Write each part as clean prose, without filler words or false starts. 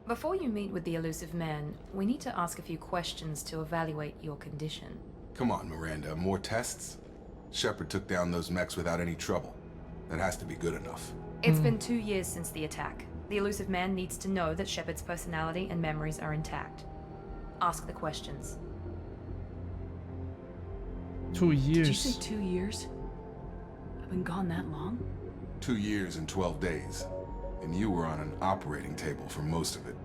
Before you meet with the elusive man, we need to ask a few questions to evaluate your condition. Come on, Miranda, more tests? Shepard took down those mechs without any trouble. That has to be good enough. It's been 2 years since the attack. The elusive man needs to know that Shepard's personality and memories are intact. Ask the questions. 2 years. Did you say 2 years? I've been gone that long? 2 years and 12 days. And you were on an operating table for most of it.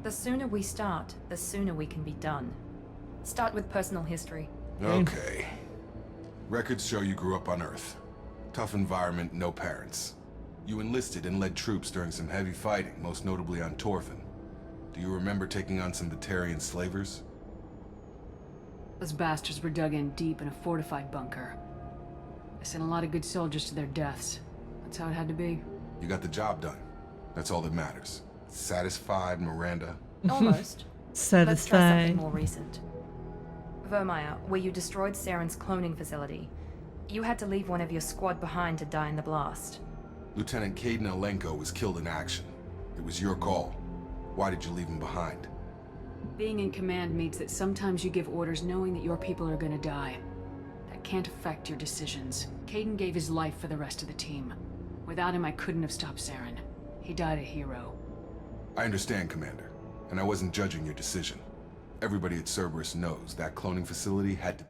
The sooner we start, the sooner we can be done. Start with personal history. Okay. Records show you grew up on Earth. Tough environment, no parents. You enlisted and led troops during some heavy fighting, most notably on Torfin. Do you remember taking on some Batarian slavers? Those bastards were dug in deep in a fortified bunker. I sent a lot of good soldiers to their deaths. That's how it had to be. You got the job done. That's all that matters. Satisfied, Miranda? Almost. Let's try something Satisfied. more recent. Vermeer, where you destroyed Saren's cloning facility. You had to leave one of your squad behind to die in the blast. Lieutenant Caden Alenko was killed in action. It was your call. Why did you leave him behind? Being in command means that sometimes you give orders knowing that your people are gonna die. That can't affect your decisions. Caden gave his life for the rest of the team. Without him, I couldn't have stopped Saren. He died a hero. I understand, Commander. And I wasn't judging your decision. Everybody at Cerberus knows that cloning facility had to...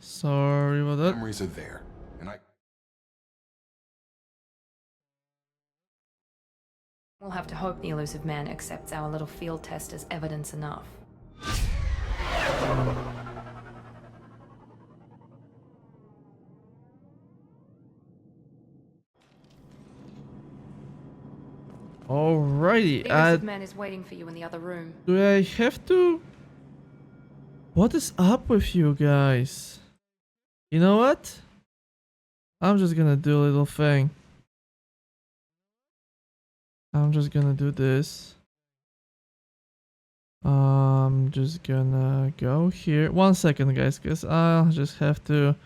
Sorry about that. Memories are there. And I... We'll have to hope the elusive man accepts our little field test as evidence enough. Alrighty. The elusive man is waiting for you in the other room. Do I have to? What is up with you guys? You know what? I'm just gonna do a little thing. I'm just gonna do this. I'm just gonna go here. 1 second, guys, because I'll just have to.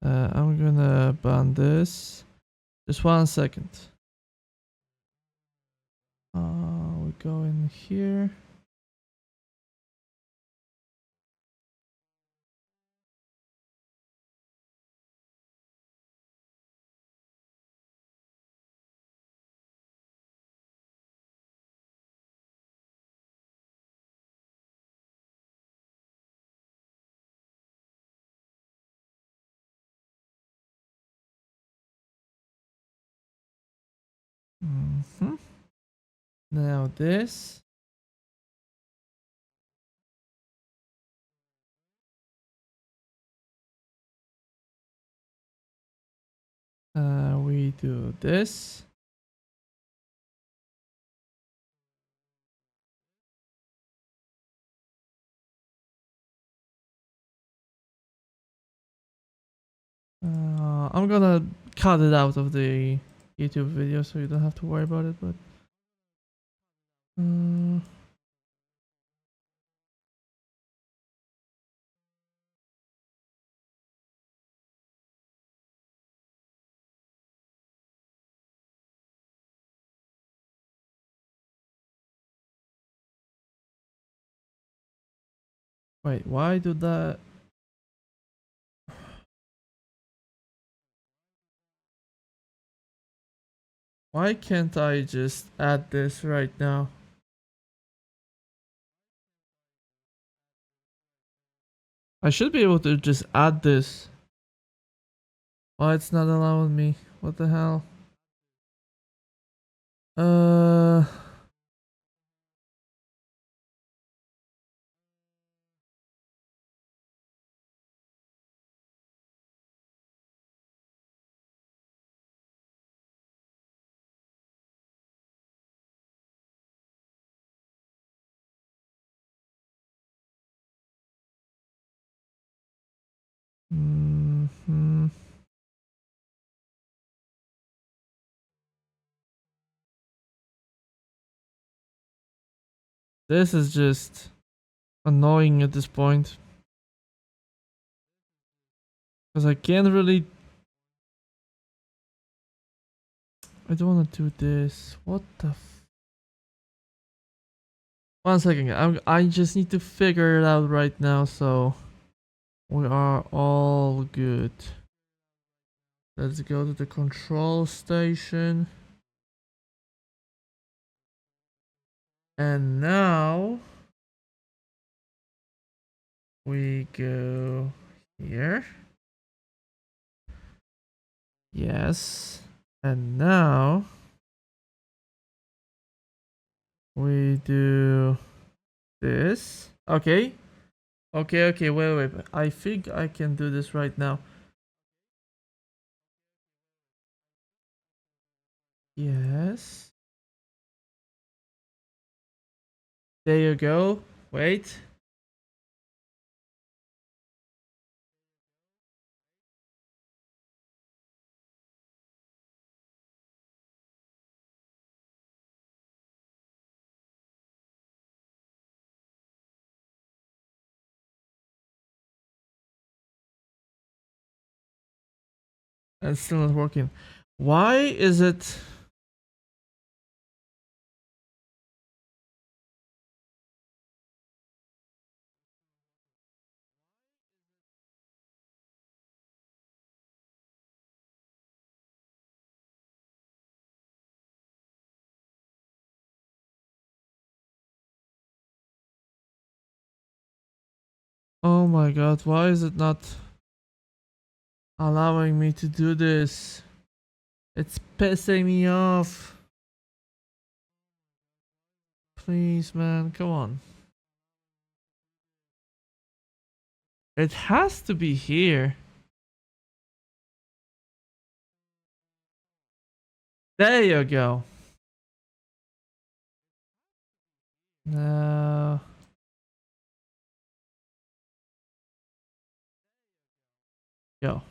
I'm gonna ban this. Just 1 second. We go in here. Now this. We do this. I'm gonna cut it out of the YouTube video so you don't have to worry about it, but wait, why do that? Why can't I just add this right now? I should be able to just add this. Why it's not allowing me? What the hell? This is just annoying at this point. Because I can't really... I don't want to do this. What the f... 1 second. I just need to figure it out right now, so... We are all good. Let's go to the control station. And now... we go here. Yes. And now... we do this. Okay. Okay, wait. I think I can do this right now. Yes. There you go. Wait. And it's still not working. Why is it... Oh my god, why is it not allowing me to do this? It's pissing me off. Please, man, come on. It has to be here. There you go. No. Go.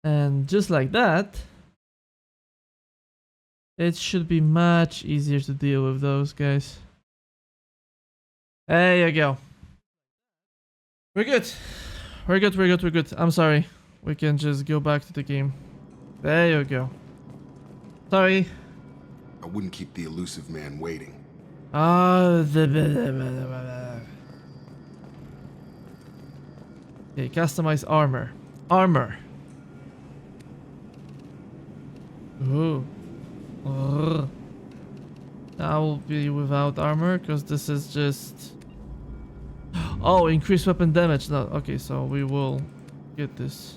And just like that, it should be much easier to deal with those guys. There you go. We're good. We're good. I'm sorry. We can just go back to the game. There you go. Sorry. I wouldn't keep the elusive man waiting. Okay, customize armor. Armor. Ooh. Ugh. I will be without armor because this is just... Oh, increase weapon damage. No, okay, so we will get this.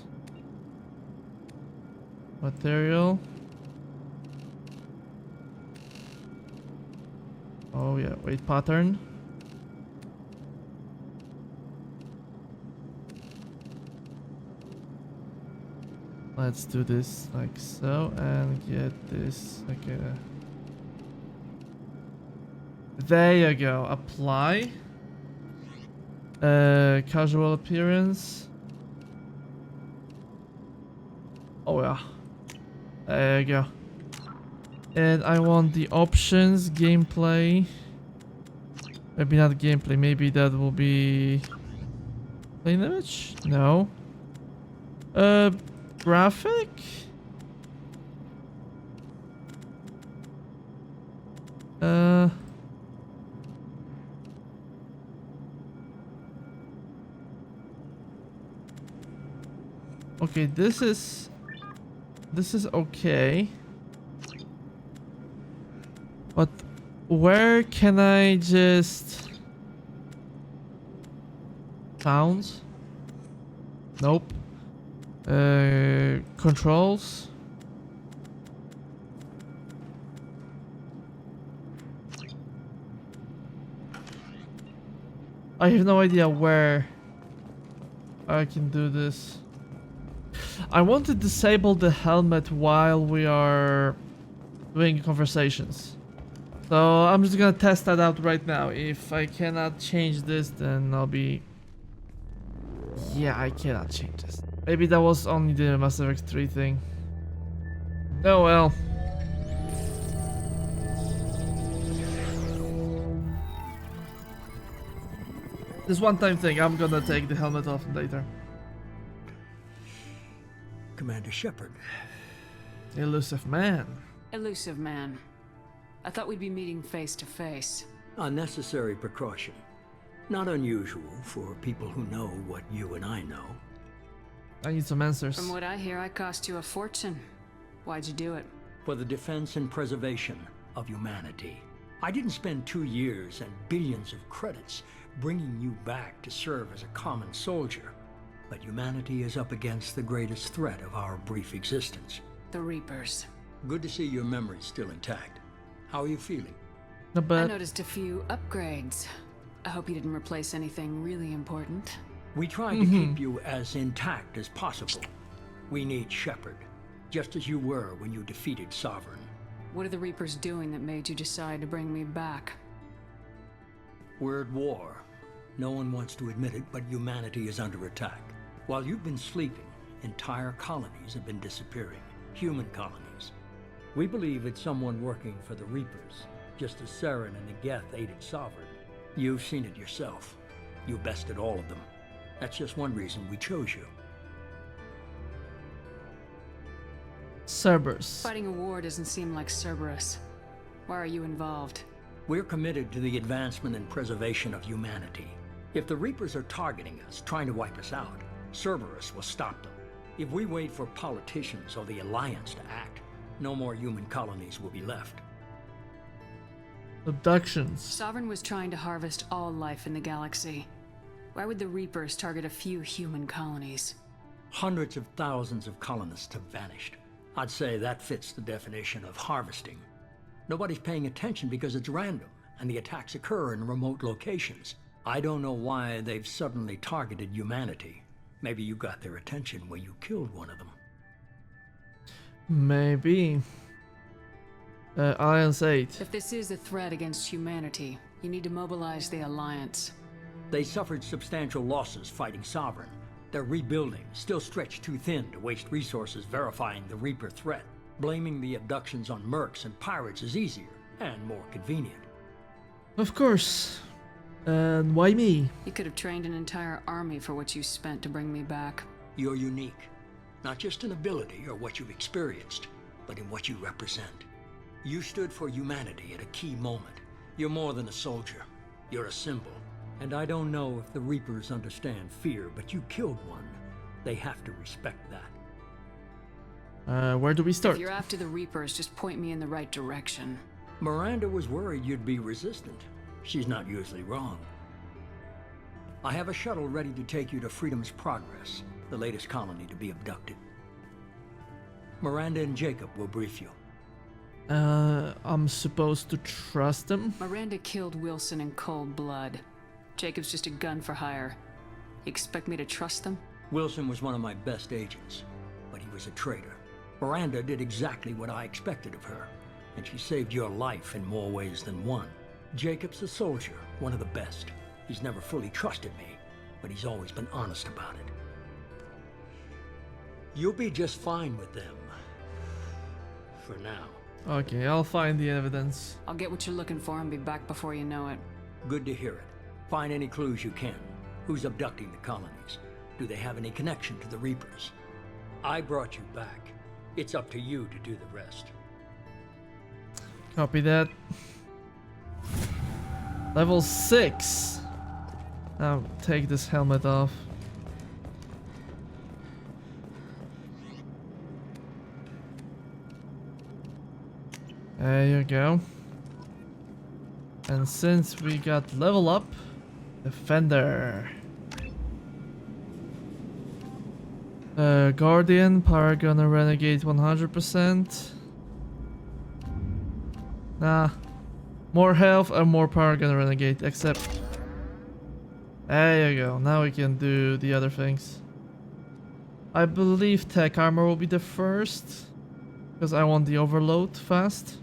Material. Oh yeah, weight pattern. Let's do this like so and get this okay. There you go. Apply. Casual appearance. Oh yeah. There you go. And I want the options, gameplay. Maybe not gameplay, maybe that will be plain image? No. Graphic? Okay, this is okay. But where can I just... Sounds? Nope. Controls? I have no idea where I can do this. I want to disable the helmet while we are doing conversations. So I'm just gonna test that out right now. If I cannot change this, then I'll be... Yeah, I cannot change this. Maybe that was only the Mass Effect 3 thing. Oh well. This one-time thing, I'm gonna take the helmet off later. Commander Shepard. Elusive man. Elusive man. I thought we'd be meeting face to face. Unnecessary precaution. Not unusual for people who know what you and I know. I need some answers. From what I hear, I cost you a fortune. Why'd you do it? For the defense and preservation of humanity. I didn't spend 2 years and billions of credits bringing you back to serve as a common soldier. But humanity is up against the greatest threat of our brief existence. The Reapers. Good to see your memory's still intact. How are you feeling? Not I bad. noticed a few upgrades. I hope you didn't replace anything really important. We tried to keep you as intact as possible. We need Shepard, just as you were when you defeated Sovereign. What are the Reapers doing that made you decide to bring me back? We're at war. No one wants to admit it, but humanity is under attack. While you've been sleeping, entire colonies have been disappearing. Human colonies. We believe it's someone working for the Reapers, just as Saren and the Geth aided Sovereign. You've seen it yourself. You bested all of them. That's just one reason we chose you. Cerberus. Fighting a war doesn't seem like Cerberus. Why are you involved? We're committed to the advancement and preservation of humanity. If the Reapers are targeting us, trying to wipe us out, Cerberus will stop them. If we wait for politicians or the Alliance to act, no more human colonies will be left. Abductions. Sovereign was trying to harvest all life in the galaxy. Why would the Reapers target a few human colonies? Hundreds of thousands of colonists have vanished. I'd say that fits the definition of harvesting. Nobody's paying attention because it's random, and the attacks occur in remote locations. I don't know why they've suddenly targeted humanity. Maybe you got their attention when you killed one of them. Maybe. Alliance 8. If this is a threat against humanity, you need to mobilize the Alliance. They suffered substantial losses fighting Sovereign. They're rebuilding, still stretched too thin to waste resources verifying the Reaper threat. Blaming the abductions on mercs and pirates is easier and more convenient. Of course. And why me? You could have trained an entire army for what you spent to bring me back. You're unique, not just in ability or what you've experienced, but in what you represent. You stood for humanity at a key moment. You're more than a soldier. You're a symbol. And I don't know if the Reapers understand fear, but you killed one. They have to respect that. Where do we start? If you're after the Reapers, just point me in the right direction. Miranda was worried you'd be resistant. She's not usually wrong. I have a shuttle ready to take you to Freedom's Progress, the latest colony to be abducted. Miranda and Jacob will brief you. I'm supposed to trust them? Miranda killed Wilson in cold blood. Jacob's just a gun for hire. You expect me to trust them? Wilson was one of my best agents, but he was a traitor. Miranda did exactly what I expected of her, and she saved your life in more ways than one. Jacob's a soldier, one of the best. He's never fully trusted me, but he's always been honest about it. You'll be just fine with them. For now. Okay, I'll find the evidence. I'll get what you're looking for and be back before you know it. Good to hear it. Find any clues you can. Who's abducting the colonies? Do they have any connection to the Reapers? I brought you back. It's up to you to do the rest. Copy that. Level 6. Now take this helmet off. There you go. And since we got level up, Defender. Guardian, Paragon, and Renegade 100%. Nah. More health and more Paragon and Renegade, except... There you go, now we can do the other things. I believe Tech Armor will be the first, because I want the overload fast.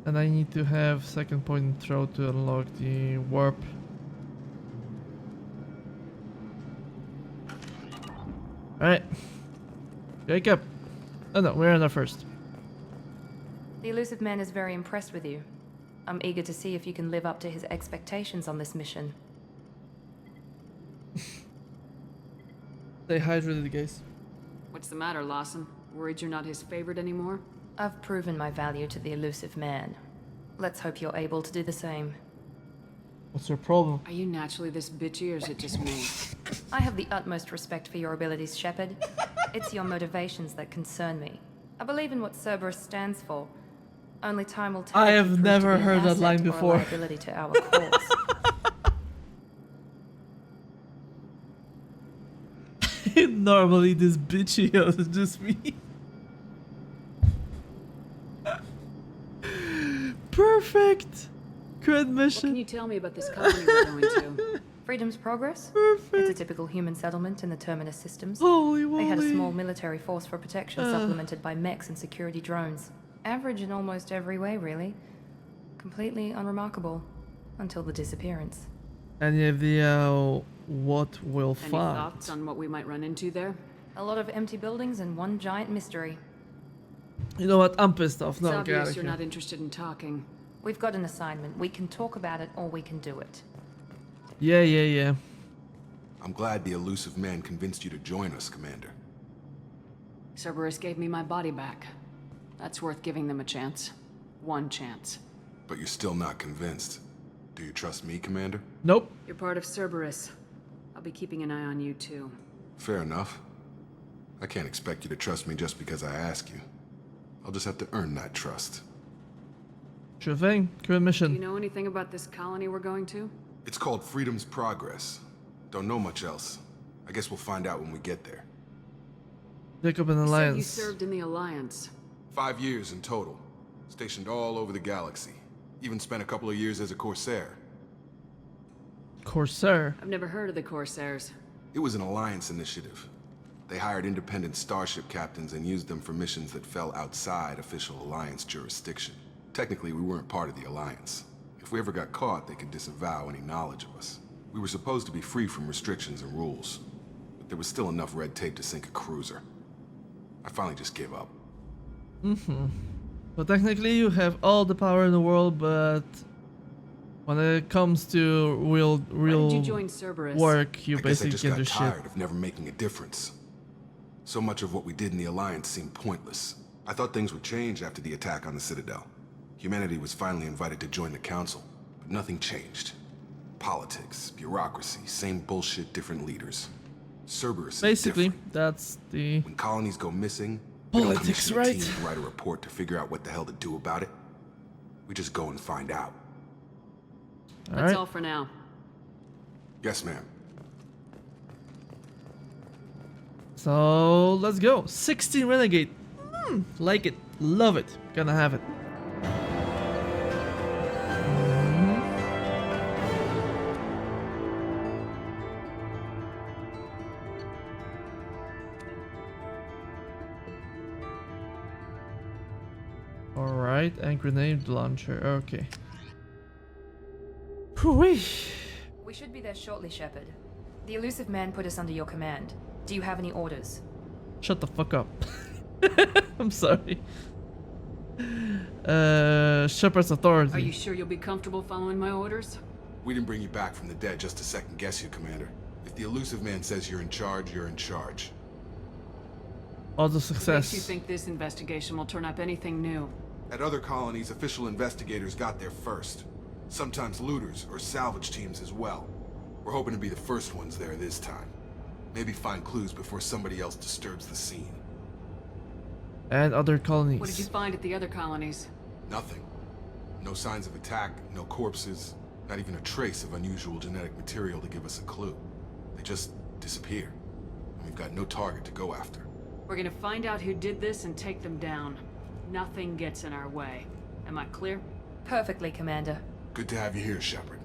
And I need to have second point and throw to unlock the warp. Alright. Jacob. Oh no, we're in there first. The elusive man is very impressed with you. I'm eager to see if you can live up to his expectations on this mission. Stay hydrated, guys. What's the matter, Lawson? Worried you're not his favorite anymore? I've proven my value to the elusive man. Let's hope you're able to do the same. What's your problem? Are you naturally this bitchy, or is it just me? I have the utmost respect for your abilities, Shepard. It's your motivations that concern me. I believe in what Cerberus stands for. Only time will tell. I if you have prove to never be an heard that asset line or a before. liability to our cause. Normally this bitchy is just me. Perfect. Good What mission. can you tell me about this colony we're going to? Freedom's Progress? Perfect. It's a typical human settlement in the Terminus systems. Holy moly. They had a small military force for protection, supplemented by mechs and security drones. Average in almost every way, really. Completely unremarkable. Until the disappearance. Any idea what we'll Any find? thoughts on what we might run into there? A lot of empty buildings and one giant mystery. You know what? I'm pissed off. It's No, get out obvious of you're here. not interested in talking. We've got an assignment. We can talk about it or we can do it. Yeah. I'm glad the elusive man convinced you to join us, Commander. Cerberus gave me my body back. That's worth giving them a chance. One chance. But you're still not convinced. Do you trust me, Commander? Nope. You're part of Cerberus. I'll be keeping an eye on you too. Fair enough. I can't expect you to trust me just because I ask you. I'll just have to earn that trust. Sure thing. Good Do you mission. know anything about this colony we're going to? It's called Freedom's Progress. Don't know much else. I guess we'll find out when we get there. Jacob and You said you Alliance. served in the Alliance. 5 years in total. Stationed all over the galaxy. Even spent a couple of years as a Corsair. Corsair. I've never heard of the Corsairs. It was an Alliance initiative. They hired independent starship captains and used them for missions that fell outside official Alliance jurisdiction. Technically, we weren't part of the Alliance. If we ever got caught, they could disavow any knowledge of us. We were supposed to be free from restrictions and rules, but there was still enough red tape to sink a cruiser. I finally just gave up. So technically you have all the power in the world, but when it comes to real Why did you join Cerberus? work, you I guess I basically just can got do shit. tired of never making a difference. So much of what we did in the Alliance seemed pointless. I thought things would change after the attack on the Citadel. Humanity was finally invited to join the Council, but nothing changed. Politics, bureaucracy, same bullshit, different leaders. Cerberus is Basically, different. that's the When colonies go missing, we don't politics, commission a right? team to write a report to figure out what the hell to do about it. We just go and find out. That's Alright. all for now. Yes, ma'am. So let's go. 16 Renegade. Like it. Love it. Gonna have it. Alright, and grenade launcher. Okay. Whew-wee. We should be there shortly, Shepard. The elusive man put us under your command. Do you have any orders? Shut the fuck up. I'm sorry. Shepard's authority. Are you sure you'll be comfortable following my orders? We didn't bring you back from the dead just to second guess you, Commander. If the elusive man says you're in charge, you're in charge. All the Makes success. you think this investigation will turn up anything new? At other colonies, official investigators got there first. Sometimes looters or salvage teams as well. We're hoping to be the first ones there this time. Maybe find clues before somebody else disturbs the scene. And other colonies. What did you find at the other colonies? Nothing. No signs of attack, no corpses, not even a trace of unusual genetic material to give us a clue. They just disappear. And we've got no target to go after. We're gonna find out who did this and take them down. Nothing gets in our way. Am I clear? Perfectly, Commander. Good to have you here, Shepard.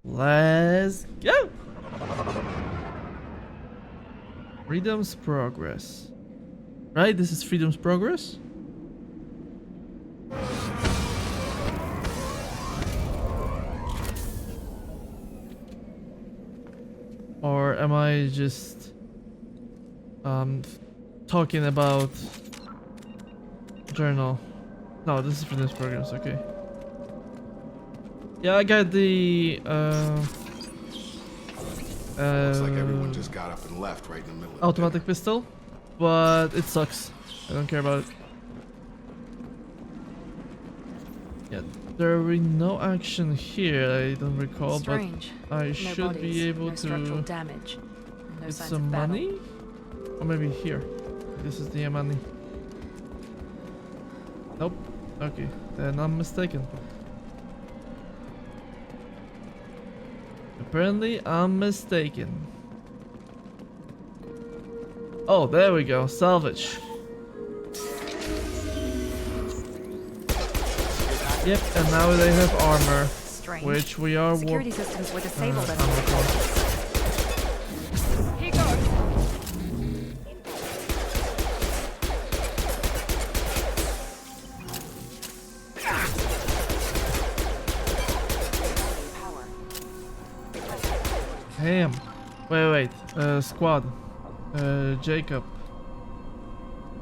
Let's go! Freedom's Progress. Right, this is Freedom's Progress? Or am I just talking about journal? No, this is for this programs, okay. Yeah, I got the Looks like everyone just got up and left right in the middle of automatic pistol, but it sucks. I don't care about it. Yeah, there will be no action here, I don't recall, Strange. but I No should bodies, be able no structural to damage. No get signs some of battle. money? Or maybe here. This is the money. Nope. Okay, then I'm mistaken. Apparently, I'm mistaken. Oh, there we go. Salvage. Yep, and now they have armor, Strange. which we are Security systems were disabled at armor for. Here goes. Damn. Wait. Squad. Jacob.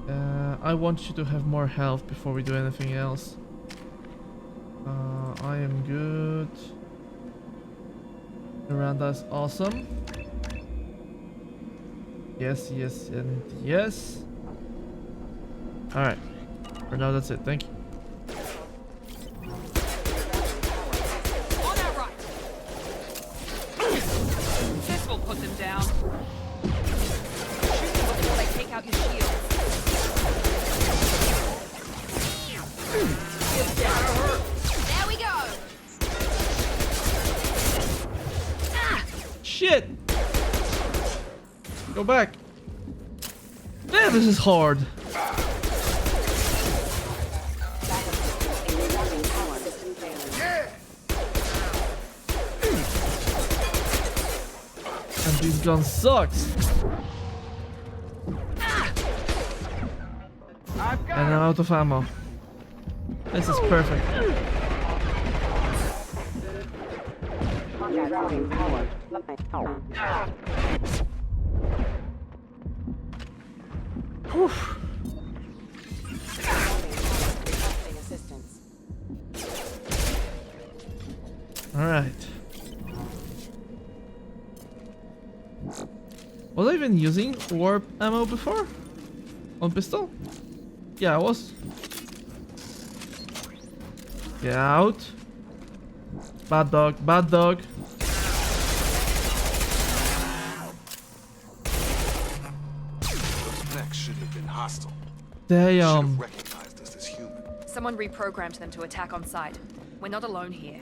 I want you to have more health before we do anything else. I am good. Miranda's awesome. Yes, and yes. Alright. For now, that's it. Thank you. On our right. This will put them down. Shoot them before they take out your shields. There we go. Shit! Go back. Man, this is hard. And this gun sucks. And I'm out of ammo. This is perfect. Whew. All right. Was I even using warp ammo before? On pistol? Yeah, I was. Get out. Bad dog, bad dog. Those mechs shouldn't have been hostile. Damn. Recognized us as human. Someone reprogrammed them to attack on sight. We're not alone here.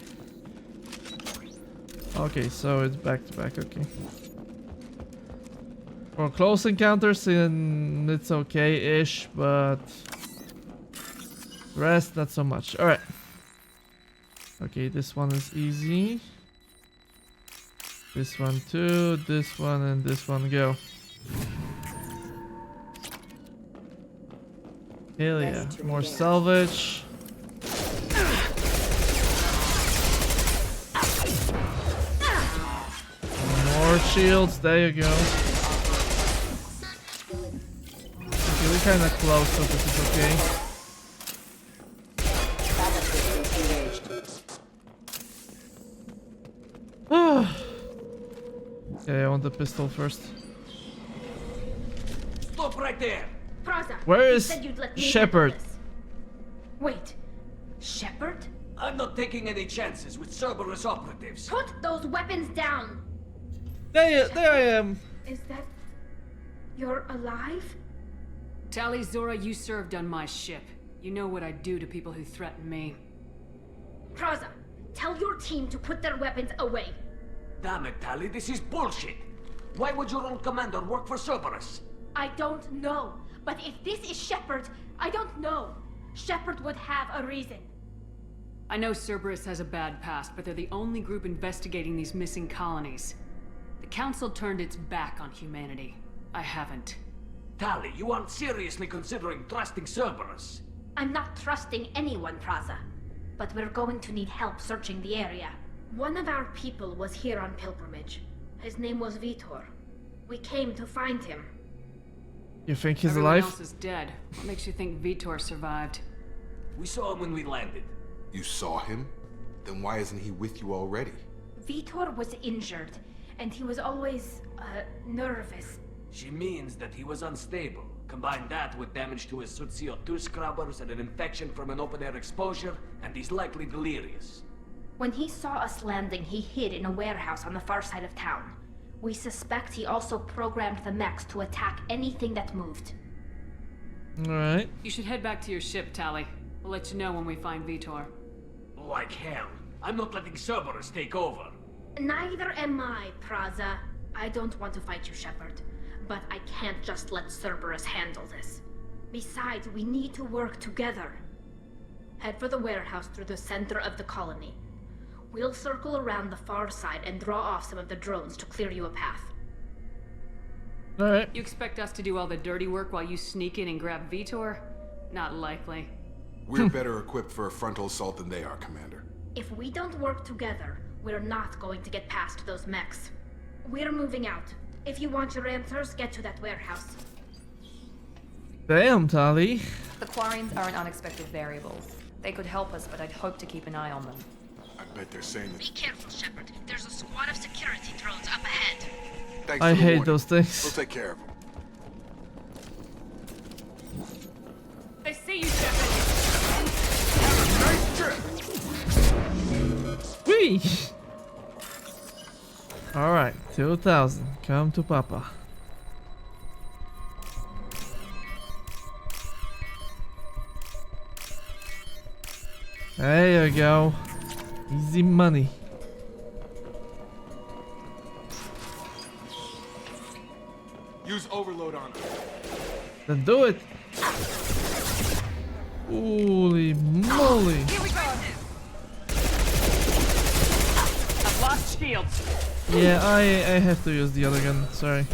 Okay, so it's back to back, okay. For close encounters, it's okay-ish, but rest, not so much. Alright. Okay, this one is easy. This one too, this one and this one go. Hell yeah, more salvage. More shields, there you go. Okay, we're kinda close, so this is okay. Okay, I want the pistol first. Stop right there! Praza, Where you is said you'd let me Shepard? handle this. Wait, Shepard? I'm not taking any chances with Cerberus operatives. Put those weapons down! There I am. Is that... you're alive? Tali Zora, you served on my ship. You know what I do to people who threaten me. Praza, tell your team to put their weapons away. Damn it, Tali, this is bullshit! Why would your own commander work for Cerberus? I don't know, but if this is Shepard, I don't know. Shepard would have a reason. I know Cerberus has a bad past, but they're the only group investigating these missing colonies. The Council turned its back on humanity. I haven't. Tali, you aren't seriously considering trusting Cerberus. I'm not trusting anyone, Praza. But we're going to need help searching the area. One of our people was here on pilgrimage. His name was Vitor. We came to find him. You think he's Everyone alive? else is dead. What makes you think Vitor survived? We saw him when we landed. You saw him? Then why isn't he with you already? Vitor was injured, and he was always, nervous. She means that he was unstable. Combine that with damage to his suit CO2 scrubbers and an infection from an open-air exposure, and he's likely delirious. When he saw us landing, he hid in a warehouse on the far side of town. We suspect he also programmed the mechs to attack anything that moved. Alright. You should head back to your ship, Tali. We'll let you know when we find Vitor. Like hell. I'm not letting Cerberus take over. Neither am I, Praza. I don't want to fight you, Shepard. But I can't just let Cerberus handle this. Besides, we need to work together. Head for the warehouse through the center of the colony. We'll circle around the far side and draw off some of the drones to clear you a path. Alright. You expect us to do all the dirty work while you sneak in and grab Vitor? Not likely. We're better equipped for a frontal assault than they are, Commander. If we don't work together, we're not going to get past those mechs. We're moving out. If you want your answers, get to that warehouse. Damn, Tali. The Quarians are an unexpected variable. They could help us, but I'd hope to keep an eye on them. I bet they're saying that. Be careful, Shepard. There's a squad of security drones up ahead. Thanks I for the hate warning. those things. We'll take care of them. They see you, Shepard. Nice trip! Whee! Alright, 2000. Come to Papa. There you go. Easy money. Use overload on them. Then do it. Holy moly. Here we go. I've lost shields. Yeah, I have to use the other gun. Sorry.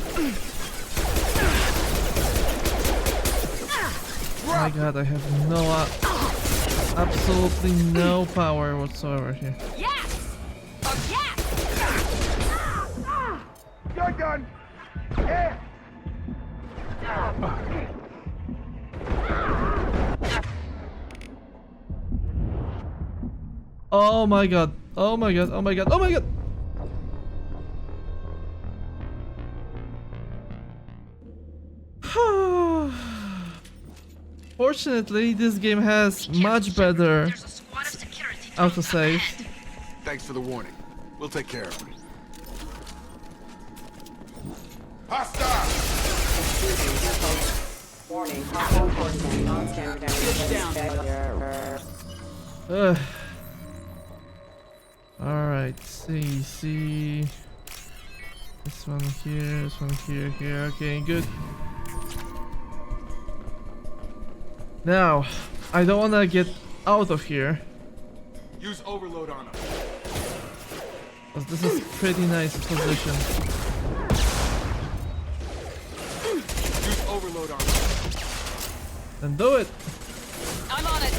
My god, I have no absolutely no power whatsoever here. Yes! Oh, yes! Gun gun! Yeah! Oh my god. Oh my god. Oh my god. Oh my god. Fortunately, this game has much better There's a squad of security drones up autosave. ahead. Thanks for the warning. We'll take care of them. Hostile! Warning, hostile forces, non-standard access. Ugh. Alright, see. This one here. Okay, good. Now, I don't wanna get out of here, Use overload on them. because this is pretty nice position. Use overload on them. Then do it. I'm on it.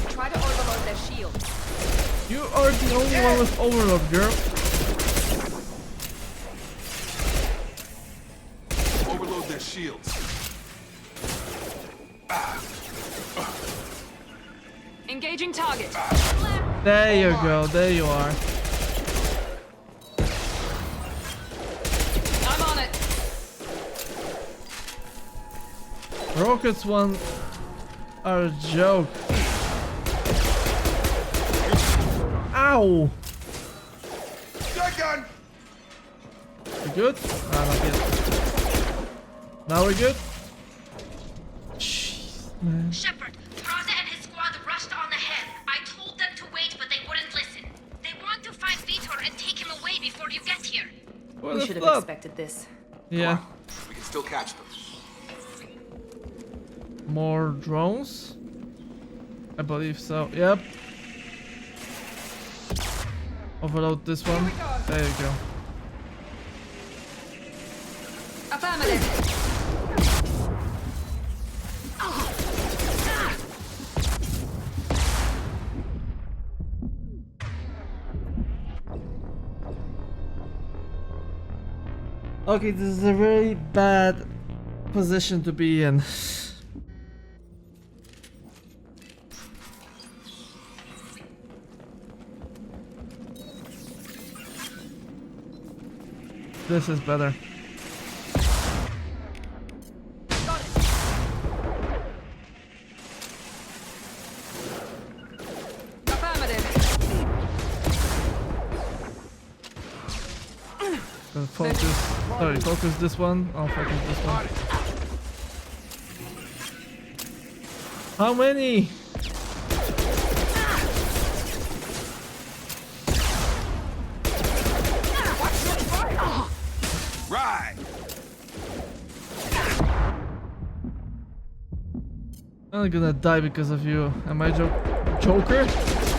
Try to overload their shields. You are the only one with overload, girl. Overload their shields. Engaging target. There you go, there you are. I'm on it. Rockets one are a joke. Ow! Gun gun! We good? Ah, not yet. Now we're good? Jeez, man. Shepard, Praza and his squad rushed on ahead. I told them to wait, but they wouldn't listen. They want to find Vitor and take him away before you get here. What We the should have fuck? expected this. Yeah. We can still catch them. More drones? I believe so. Yep. Overload this one. There you go. Affirmative. Okay, this is a very bad position to be in. This is better. Focus this one. I'll focus this one. How many? Right. I'm gonna die because of you. Am I Joker?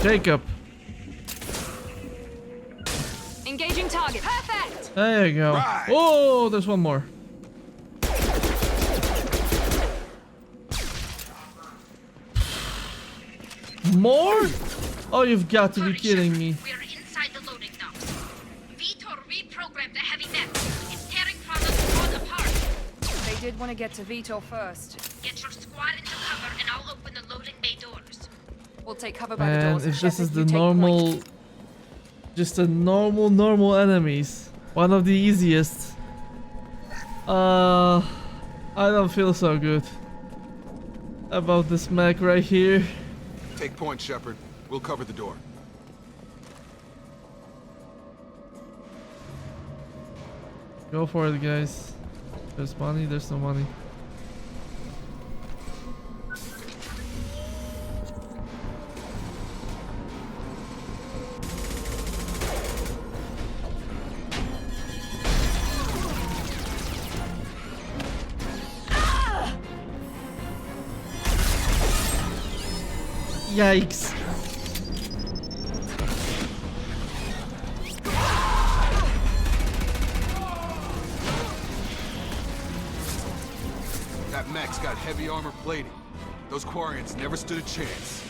Jacob. Engaging target. Perfect. There you go. Right. Oh, there's one more. More? Oh, you've got to be kidding me. We're inside the loading docks. Vitor reprogrammed the heavy net. It's tearing Prada's pod apart. They did want to get to Vitor first. Get your squad into cover and I'll open the loading bay doors. We'll take cover by the And doors. if this Shepard, is the you take normal... point. Just a normal enemies. One of the easiest. I don't feel so good about this mech right here. Take point, Shepard. We'll cover the door. Go for it, guys. There's money, there's no money. Yikes. That mech's got heavy armor plating. Those Quarians never stood a chance.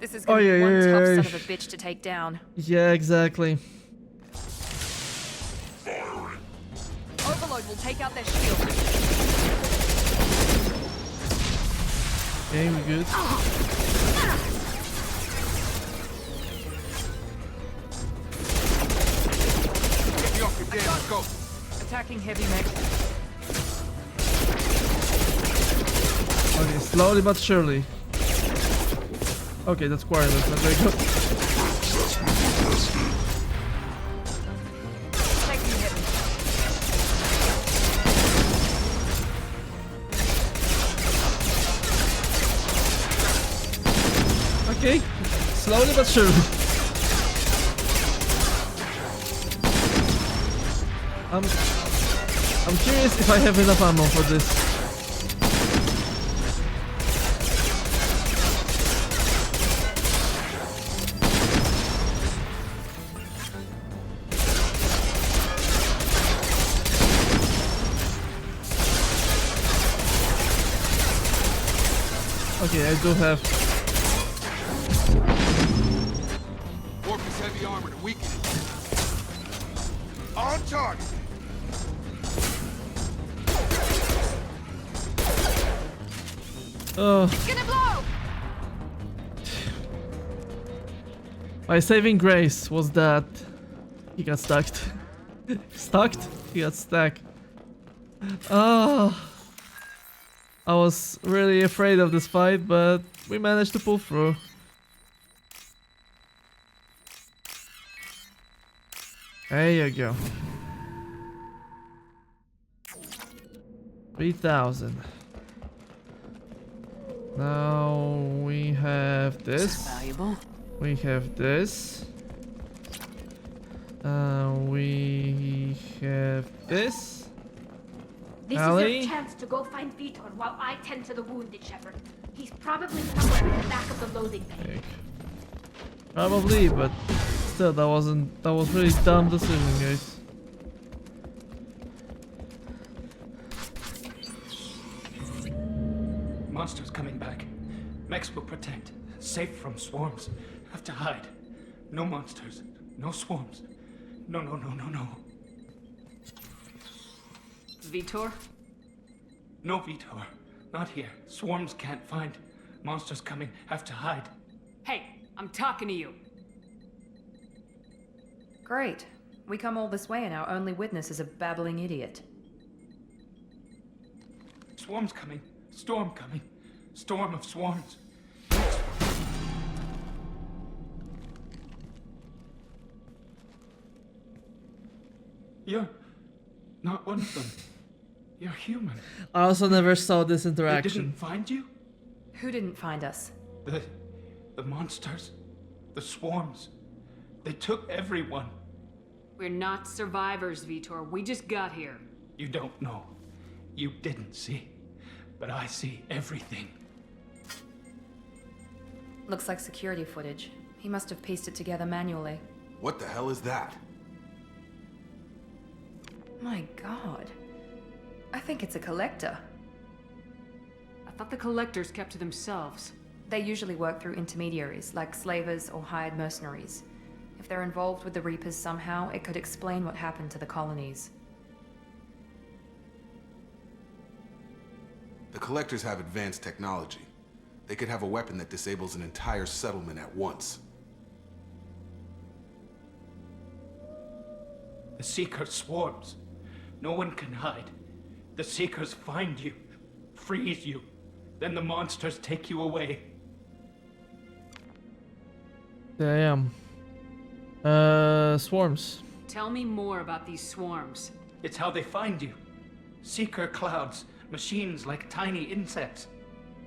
This is gonna be one tough son of a bitch to take down. Yeah, exactly. Overload will take out their shield. Okay, we good. Get me off your damn scope. Attacking heavy mech. Okay, slowly but surely. Okay, that's wireless. That's very good. Taking heavy. Okay, slowly but surely. I'm curious if I have enough ammo for this. Okay, I do have. Warp his heavy armor to weaken it. On target. Oh. Gonna blow. My saving grace was that he got stuck. Stuck? He got stuck. Oh. I was really afraid of this fight, but we managed to pull through. There you go. 3,000. Now we have this. Valuable. We have this. We have this. This Ellie? is your chance to go find Vitor while I tend to the wounded Shepard. He's probably somewhere in the back of the loading bay. Okay. Probably, but still, that was really dumb decision, guys. Monsters coming back. Mechs will protect. Safe from swarms. Have to hide. No monsters. No swarms. No. Vitor? No, Vitor. Not here. Swarms can't find. Monsters coming. Have to hide. Hey, I'm talking to you. Great. We come all this way and our only witness is a babbling idiot. Swarms coming. Storm coming. Storm of swarms. You're not one of them. You're human. I also never saw this They interaction. didn't find you? Who didn't find us? The monsters. The swarms. They took everyone. We're not survivors, Vitor. We just got here. You don't know. You didn't see. But I see everything. Looks like security footage. He must have pieced it together manually. What the hell is that? My god. I think it's a collector. I thought the collectors kept to themselves. They usually work through intermediaries, like slavers or hired mercenaries. If they're involved with the Reapers somehow, it could explain what happened to the colonies. The Collectors have advanced technology. They could have a weapon that disables an entire settlement at once. The Seeker swarms. No one can hide. The Seekers find you, freeze you, then the monsters take you away. Damn. Swarms. Tell me more about these swarms. It's how they find you. Seeker clouds, machines like tiny insects.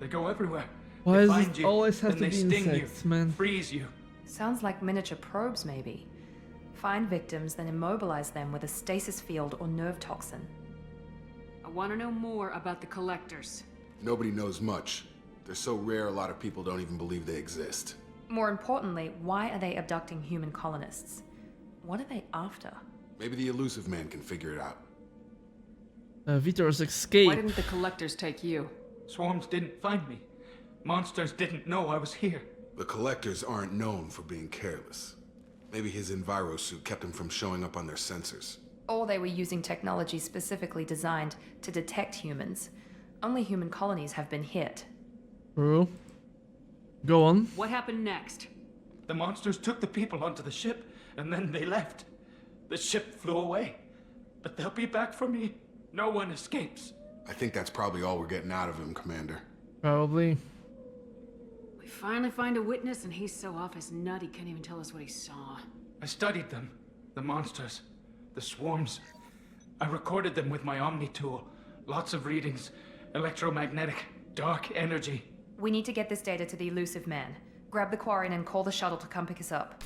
They go everywhere. Why they does find it you, always have then to they be sting insects, you, man? freeze you. Sounds like miniature probes, maybe. Find victims, then immobilize them with a stasis field or nerve toxin. I want to know more about the collectors. Nobody knows much. They're so rare a lot of people don't even believe they exist. More importantly, why are they abducting human colonists? What are they after? Maybe the elusive man can figure it out. Vitor's escape. Why didn't the collectors take you? Swarms didn't find me. Monsters didn't know I was here. The Collectors aren't known for being careless. Maybe his enviro suit kept him from showing up on their sensors. Or they were using technology specifically designed to detect humans. Only human colonies have been hit. True. Go on. What happened next? The monsters took the people onto the ship, and then they left. The ship flew away. But they'll be back for me. No one escapes. I think that's probably all we're getting out of him, Commander. Probably. We finally find a witness and he's so off his nut he can't even tell us what he saw. I studied them. The monsters. The swarms. I recorded them with my Omni tool. Lots of readings. Electromagnetic. Dark energy. We need to get this data to the elusive man. Grab the Quarren and call the shuttle to come pick us up.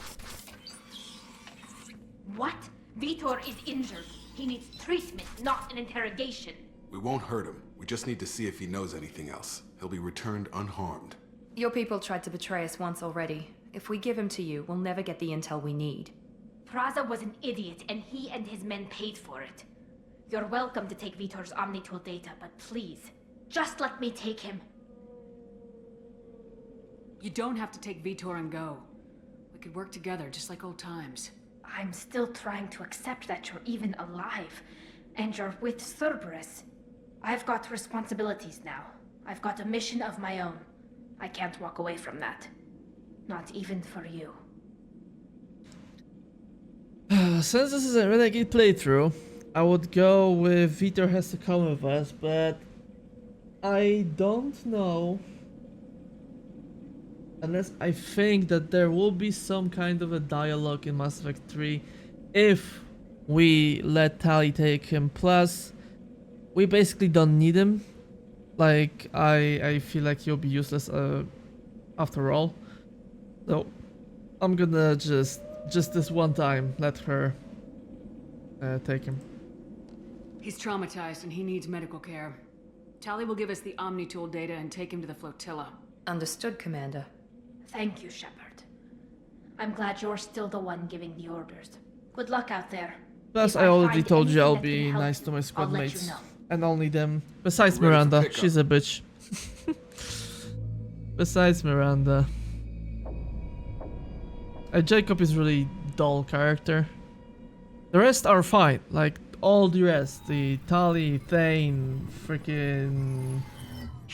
What? Vitor is injured. He needs treatment, not an interrogation. We won't hurt him. We just need to see if he knows anything else. He'll be returned unharmed. Your people tried to betray us once already. If we give him to you, we'll never get the intel we need. Praza was an idiot, and he and his men paid for it. You're welcome to take Vitor's Omnitool data, but please, just let me take him. You don't have to take Vitor and go. We could work together just like old times. I'm still trying to accept that you're even alive, and you're with Cerberus. I've got responsibilities now. I've got a mission of my own. I can't walk away from that. Not even for you. Since this is a Renegade playthrough, I would go with Vitor has to come with us, but I don't know. Unless I think that there will be some kind of a dialogue in Mass Effect 3 if we let Tali take him. Plus, we basically don't need him. Like, I feel like he'll be useless after all. So, I'm gonna just this one time let her take him. He's traumatized and he needs medical care. Tali will give us the Omnitool data and take him to the flotilla. Understood, Commander. Thank you, Shepard. I'm glad you're still the one giving the orders. Good luck out there. Plus, If I already find told you anything I'll that can be help nice to my you, squad I'll let mates. you know. And only them. Besides We're ready for Miranda. pickup. She's a bitch. Besides Miranda. Jacob is really dull character. The rest are fine. Like, all the rest, the Tali, Thane, freaking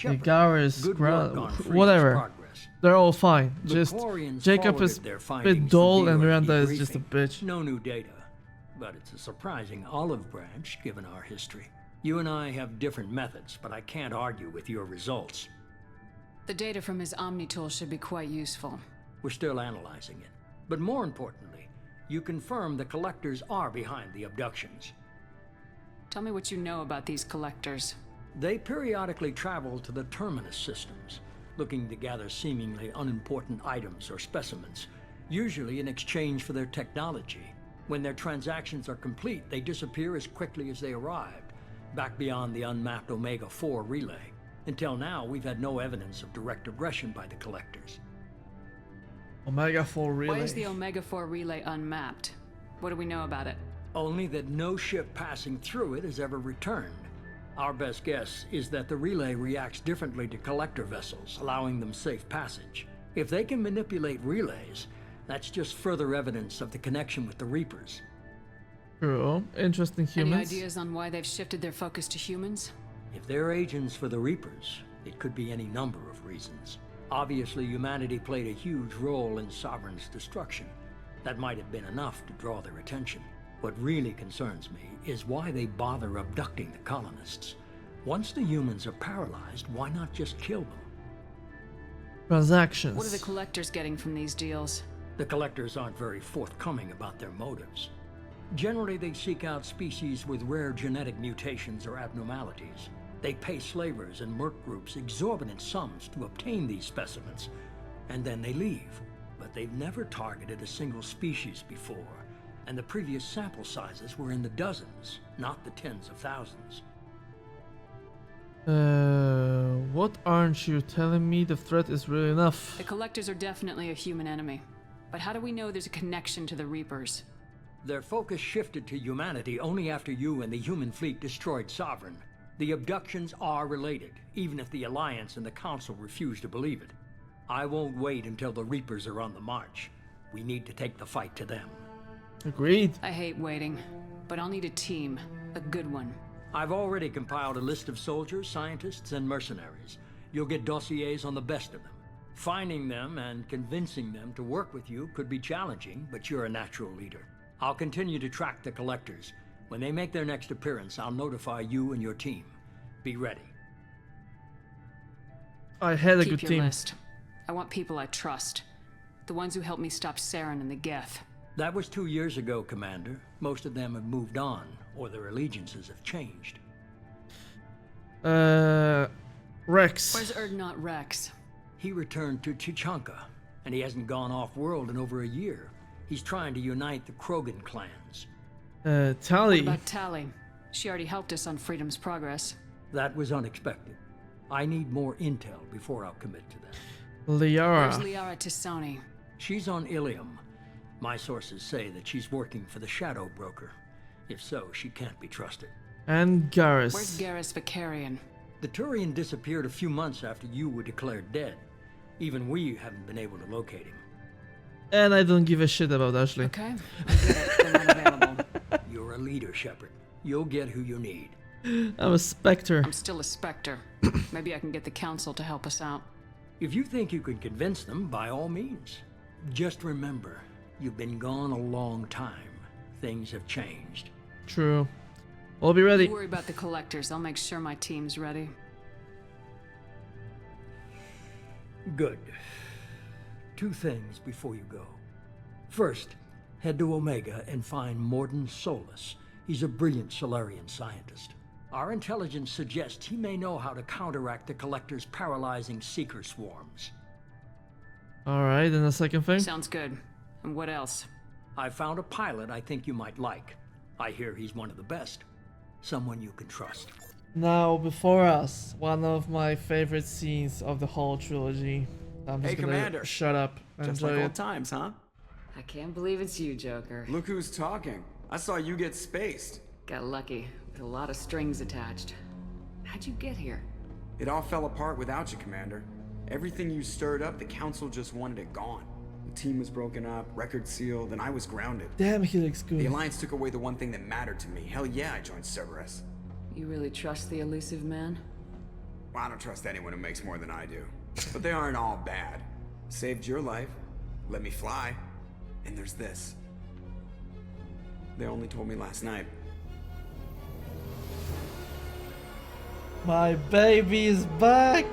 the Garrus, good work on Freedom's whatever. progress. They're all fine. The Just Quarians Jacob is forwarded their a findings bit to dull and BioWare's Miranda is just a debriefing. bitch. No new data, but it's a surprising olive branch given our history. You and I have different methods, but I can't argue with your results. The data from his Omni tool should be quite useful. We're still analyzing it. But more importantly, you confirm the collectors are behind the abductions. Tell me what you know about these collectors. They periodically travel to the terminus systems, looking to gather seemingly unimportant items or specimens, usually in exchange for their technology. When their transactions are complete, they disappear as quickly as they arrived, back beyond the unmapped Omega-4 relay. Until now, we've had no evidence of direct aggression by the collectors. Omega-4 relay. Why is the Omega-4 relay unmapped? What do we know about it? Only that no ship passing through it has ever returned. Our best guess is that the relay reacts differently to collector vessels, allowing them safe passage. If they can manipulate relays, that's just further evidence of the connection with the Reapers. True. Interesting Any humans. ideas on why they've shifted their focus to humans? If they're agents for the Reapers, it could be any number of reasons. Obviously, humanity played a huge role in Sovereign's destruction. That might have been enough to draw their attention. What really concerns me is why they bother abducting the colonists. Once the humans are paralyzed, why not just kill them? Transactions. What are the collectors getting from these deals? The collectors aren't very forthcoming about their motives. Generally, they seek out species with rare genetic mutations or abnormalities. They pay slavers and merc groups exorbitant sums to obtain these specimens, and then they leave. But they've never targeted a single species before, and the previous sample sizes were in the dozens, not the tens of thousands. What aren't you telling me? The threat is real enough. The collectors are definitely a human enemy. But how do we know there's a connection to the Reapers? Their focus shifted to humanity only after you and the human fleet destroyed Sovereign. The abductions are related, even if the Alliance and the Council refuse to believe it. I won't wait until the Reapers are on the march. We need to take the fight to them. Agreed. I hate waiting, but I'll need a team. A good one. I've already compiled a list of soldiers, scientists, and mercenaries. You'll get dossiers on the best of them. Finding them and convincing them to work with you could be challenging, but you're a natural leader. I'll continue to track the collectors. When they make their next appearance, I'll notify you and your team. Be ready. I had a Keep good your team. list. I want people I trust. The ones who helped me stop Saren and the Geth. That was 2 years ago, Commander. Most of them have moved on, or their allegiances have changed. Rex. Where's Erdnot Rex? He returned to Chichanka, and he hasn't gone off-world in over a year. He's trying to unite the Krogan clans. Tali. What about Tali? She already helped us on Freedom's Progress. That was unexpected. I need more intel before I'll commit to that. Liara. Where's Liara Tisoni? She's on Ilium. My sources say that she's working for the Shadow Broker. If so, she can't be trusted. And Garrus. Where's Garrus Vicarian? The Turian disappeared a few months after you were declared dead. Even we haven't been able to locate him. And I don't give a shit about Ashley. Okay, I get it. They're not available. You're a leader, Shepard. You'll get who you need. I'm a Spectre. I'm still a Spectre. Maybe I can get the Council to help us out. If you think you can convince them, by all means. Just remember, you've been gone a long time. Things have changed. True. We'll be ready. Don't worry about the collectors. I'll make sure my team's ready. Good. 2 things before you go. First, head to Omega and find Morden Solus. He's a brilliant Solarian scientist. Our intelligence suggests he may know how to counteract the Collector's paralyzing Seeker swarms. Alright, and the second thing? Sounds good. And what else? I found a pilot I think you might like. I hear he's one of the best. Someone you can trust. Now, before us, one of my favorite scenes of the whole trilogy. I'm just gonna Commander. shut up and Just enjoy like it. old times, huh? I can't believe it's you, Joker. Look who's talking. I saw you get spaced. Got lucky, with a lot of strings attached. How'd you get here? It all fell apart without you, Commander. Everything you stirred up, the Council just wanted it gone. Team was broken up, record sealed, and I was grounded. Damn, he looks good. The Alliance took away the one thing that mattered to me. Hell yeah, I joined Cerberus. You really trust the elusive man? Well, I don't trust anyone who makes more than I do. But they aren't all bad. Saved your life, let me fly, and there's this. They only told me last night. My baby is back.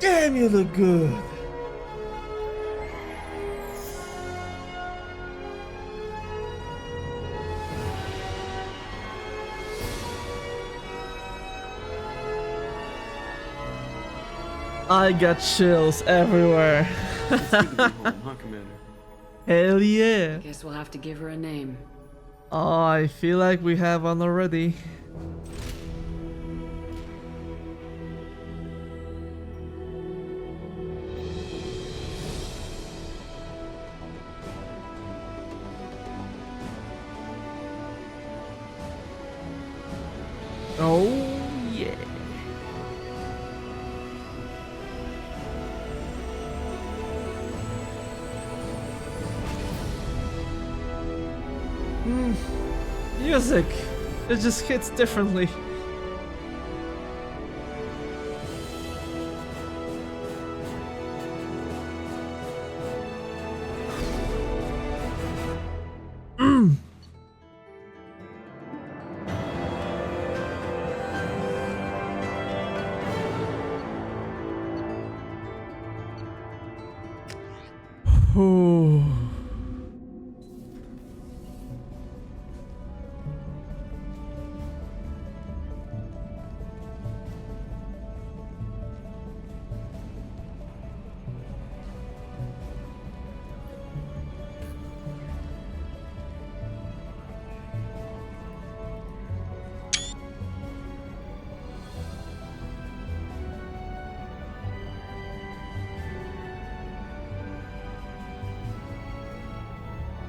Damn, you look good. I got chills everywhere. It's good to be home, huh, Commander? Hell yeah. Guess we'll have to give her a name. Oh, I feel like we have one already. Oh, yeah. Music. It just hits differently. Ooh.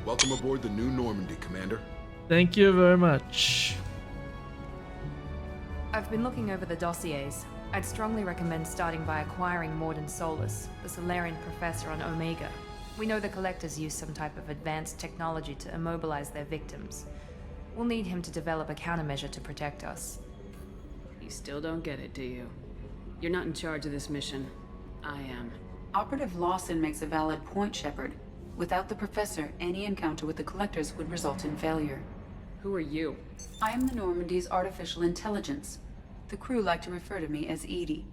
Welcome aboard the new Normandy, Commander. Thank you very much. I've been looking over the dossiers. I'd strongly recommend starting by acquiring Morden Solus, the Solarian professor on Omega. We know the Collectors use some type of advanced technology to immobilize their victims. We'll need him to develop a countermeasure to protect us. You still don't get it, do you? You're not in charge of this mission. I am. Operative Lawson makes a valid point, Shepard. Without the Professor, any encounter with the Collectors would result in failure. Who are you? I am the Normandy's artificial intelligence. The crew like to refer to me as Edie.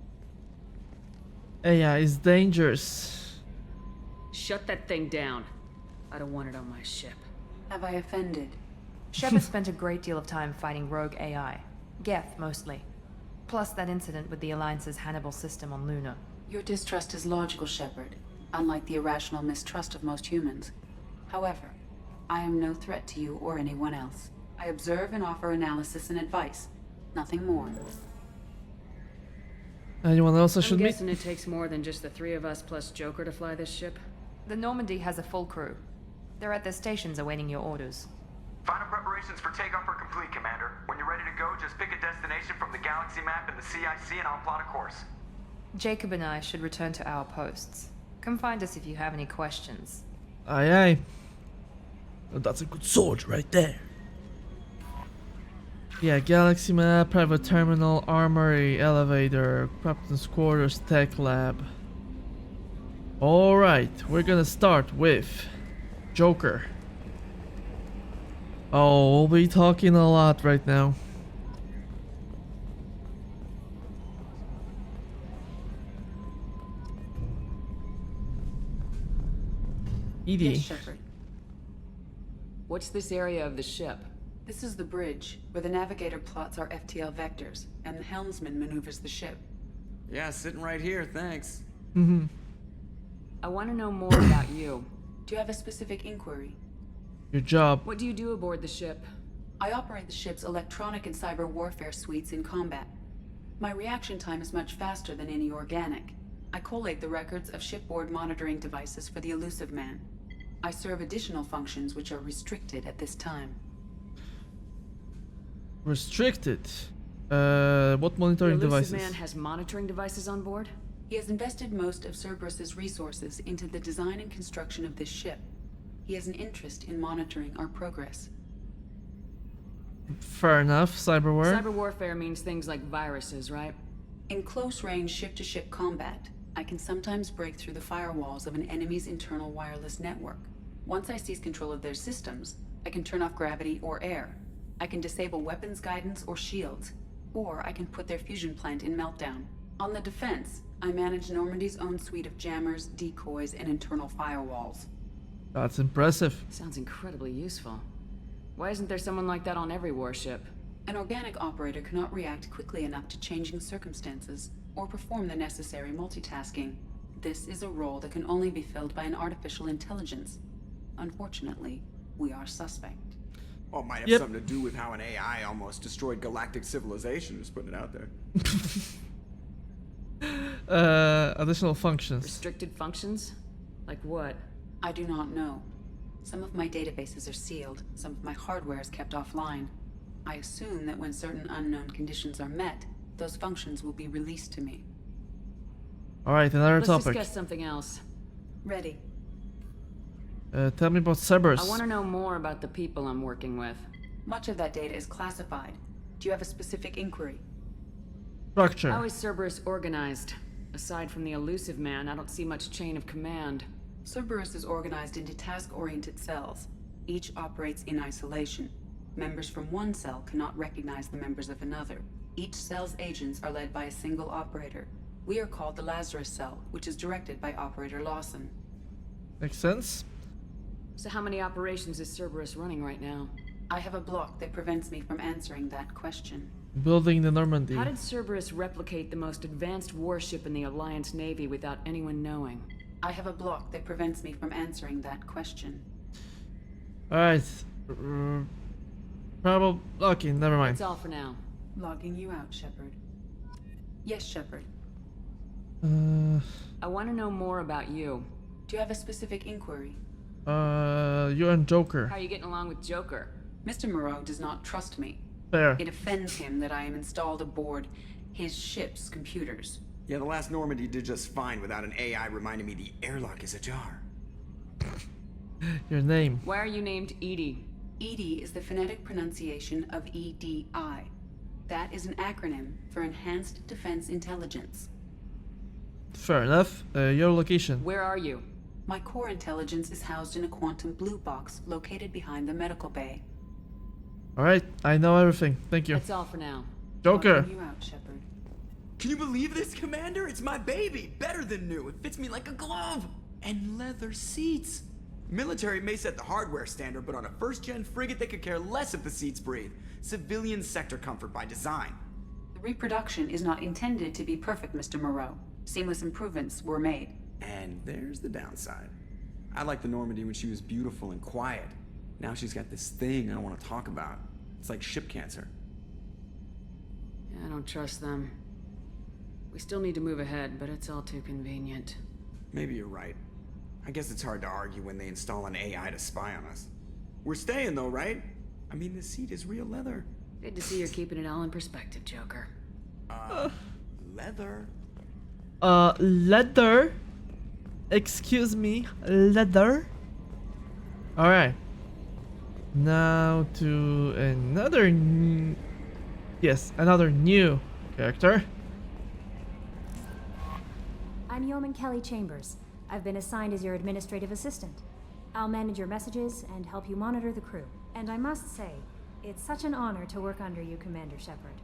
AI is dangerous. Shut that thing down. I don't want it on my ship. Have I offended? Shepard spent a great deal of time fighting rogue AI. Geth, mostly. Plus that incident with the Alliance's Hannibal system on Luna. Your distrust is logical, Shepard, unlike the irrational mistrust of most humans. However, I am no threat to you or anyone else. I observe and offer analysis and advice. Nothing more. Anyone else I I'm should meet? guessing it takes more than just the three of us plus Joker to fly this ship. The Normandy has a full crew. They're at their stations awaiting your orders. Final preparations for takeoff are complete, Commander. When you're ready to go, just pick a destination from the galaxy map in the CIC and I'll plot a course. Jacob and I should return to our posts. Come find us if you have any questions. Aye aye. Oh, that's a good sword right there. Yeah, galaxy map, private terminal, armory, elevator, captain's quarters, tech lab. Alright, we're gonna start with Joker. Oh, we'll be talking a lot right now. Edie. Yes, Shepard. What's this area of the ship? This is the bridge, where the navigator plots our FTL vectors, and the helmsman maneuvers the ship. Yeah, sitting right here, thanks. I want to know more about you. Do you have a specific inquiry? Your job. What do you do aboard the ship? I operate the ship's electronic and cyber warfare suites in combat. My reaction time is much faster than any organic. I collate the records of shipboard monitoring devices for the elusive man. I serve additional functions which are restricted at this time. Restricted? What monitoring the Elusive devices? Man has monitoring devices on board? He has invested most of Cerberus's resources into the design and construction of this ship. He has an interest in monitoring our progress. Fair enough, cyberware. Cyber warfare means things like viruses, right? In close-range ship-to-ship combat, I can sometimes break through the firewalls of an enemy's internal wireless network. Once I seize control of their systems, I can turn off gravity or air. I can disable weapons guidance or shields, or I can put their fusion plant in meltdown. On the defense, I manage Normandy's own suite of jammers, decoys, and internal firewalls. That's impressive. Sounds incredibly useful. Why isn't there someone like that on every warship? An organic operator cannot react quickly enough to changing circumstances, or perform the necessary multitasking. This is a role that can only be filled by an artificial intelligence. Unfortunately, we are suspect. Well, it might have something to do with how an AI almost destroyed galactic civilization, just putting it out there. Additional functions. Restricted functions? Like what? I do not know. Some of my databases are sealed, some of my hardware is kept offline. I assume that when certain unknown conditions are met, those functions will be released to me. Alright, another Let's topic. discuss something else. Ready. Tell me about Cerberus. I want to know more about the people I'm working with. Much of that data is classified. Do you have a specific inquiry? Structure. How is Cerberus organized? Aside from the Elusive Man, I don't see much chain of command. Cerberus is organized into task-oriented cells. Each operates in isolation. Members from one cell cannot recognize the members of another. Each cell's agents are led by a single operator. We are called the Lazarus Cell, which is directed by Operator Lawson. Makes sense. So how many operations is Cerberus running right now? I have a block that prevents me from answering that question. Building the Normandy. How did Cerberus replicate the most advanced warship in the Alliance Navy without anyone knowing? I have a block that prevents me from answering that question. Alright. Probably. Okay, never mind. That's all for now. Logging you out, Shepard. Yes, Shepard. I want to know more about you. Do you have a specific inquiry? You and Joker. How are you getting along with Joker? Mr. Moreau does not trust me. Fair. It offends him that I am installed aboard his ship's computers. Yeah, the last Normandy did just fine without an AI reminding me the airlock is ajar. Your name. Why are you named Edie? EDI is the phonetic pronunciation of EDI. That is an acronym for Enhanced Defense Intelligence. Fair enough. Your location. Where are you? My core intelligence is housed in a quantum blue box located behind the medical bay. Alright, I know everything. Thank you. That's all for now. Joker. Logging you out, Shepard. Can you believe this, Commander? It's my baby! Better than new. It fits me like a glove! And leather seats! Military may set the hardware standard, but on a first-gen frigate they could care less if the seats breathe. Civilian sector comfort by design. The reproduction is not intended to be perfect, Mr. Moreau. Seamless improvements were made. And there's the downside. I liked the Normandy when she was beautiful and quiet. Now she's got this thing I don't want to talk about. It's like ship cancer. I don't trust them. We still need to move ahead, but it's all too convenient. Maybe you're right. I guess it's hard to argue when they install an AI to spy on us. We're staying though, right? I mean, the seat is real leather. Good to see you're keeping it all in perspective, Joker. Leather? Leather? Excuse me, leather? Alright. Now to another another new character. I'm Yeoman Kelly Chambers. I've been assigned as your administrative assistant. I'll manage your messages and help you monitor the crew. And I must say, it's such an honor to work under you, Commander Shepard.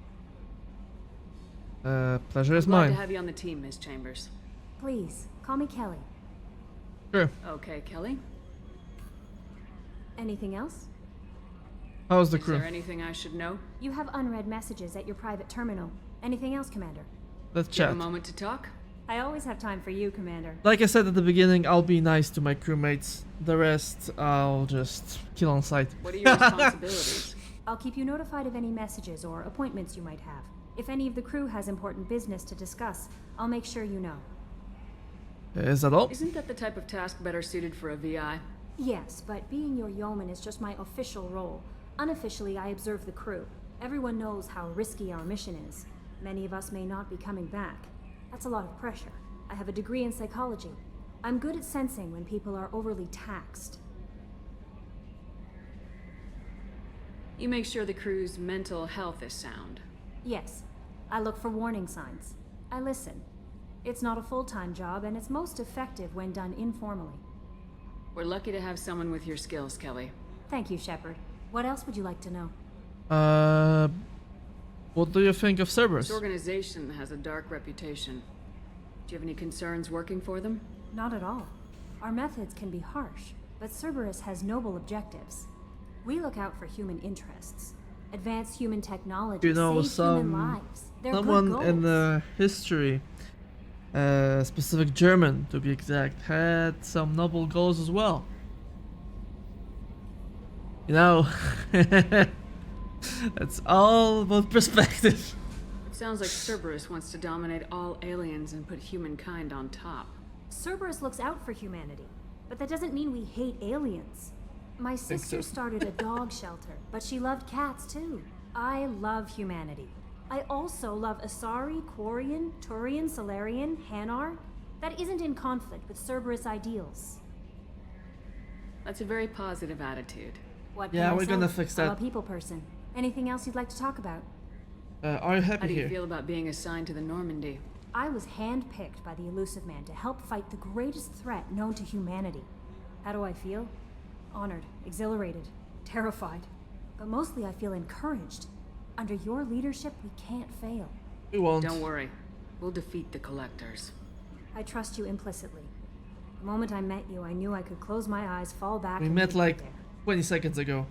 Pleasure is Glad mine. to have you on the team, Miss Chambers. Please, call me Kelly. Sure. Okay, Kelly. Anything else? How's the Is crew? there anything I should know? You have unread messages at your private terminal. Anything else, Commander? Let's Do you have chat. a moment to talk? I always have time for you, Commander. Like I said at the beginning, I'll be nice to my crewmates. The rest, I'll just kill on sight. What are your responsibilities? I'll keep you notified of any messages or appointments you might have. If any of the crew has important business to discuss, I'll make sure you know. Is that all? Isn't that the type of task better suited for a VI? Yes, but being your yeoman is just my official role. Unofficially, I observe the crew. Everyone knows how risky our mission is. Many of us may not be coming back. That's a lot of pressure. I have a degree in psychology. I'm good at sensing when people are overly taxed. You make sure the crew's mental health is sound. Yes. I look for warning signs. I listen. It's not a full-time job, and it's most effective when done informally. We're lucky to have someone with your skills, Kelly. Thank you, Shepard. What else would you like to know? What do you think of Cerberus? This organization has a dark reputation. Do you have any concerns working for them? Not at all. Our methods can be harsh, but Cerberus has noble objectives. We look out for human interests, advance human technology, You know, save human lives. They're good someone goals. in the history, specific German to be exact, had some noble goals as well. You know, it's all about perspective. It sounds like Cerberus wants to dominate all aliens and put humankind on top. Cerberus looks out for humanity, but that doesn't mean we hate aliens. My sister started a dog shelter, but she loved cats too. I love humanity. I also love Asari, Quarian, Turian, Solarian, Hanar. That isn't in conflict with Cerberus ideals. That's a very positive attitude. What Yeah, can I we're say? gonna fix I'm that. a people person. Anything else you'd like to talk about? Are you happy How do you here? feel about being assigned to the Normandy? I was handpicked by the Elusive Man to help fight the greatest threat known to humanity. How do I feel? Honored, exhilarated, terrified. But mostly I feel encouraged. Under your leadership, we can't fail. We won't. Don't worry. We'll defeat the Collectors. I trust you implicitly. The moment I met you, I knew I could close my eyes, fall back, We and met leave like you there. 20 seconds ago.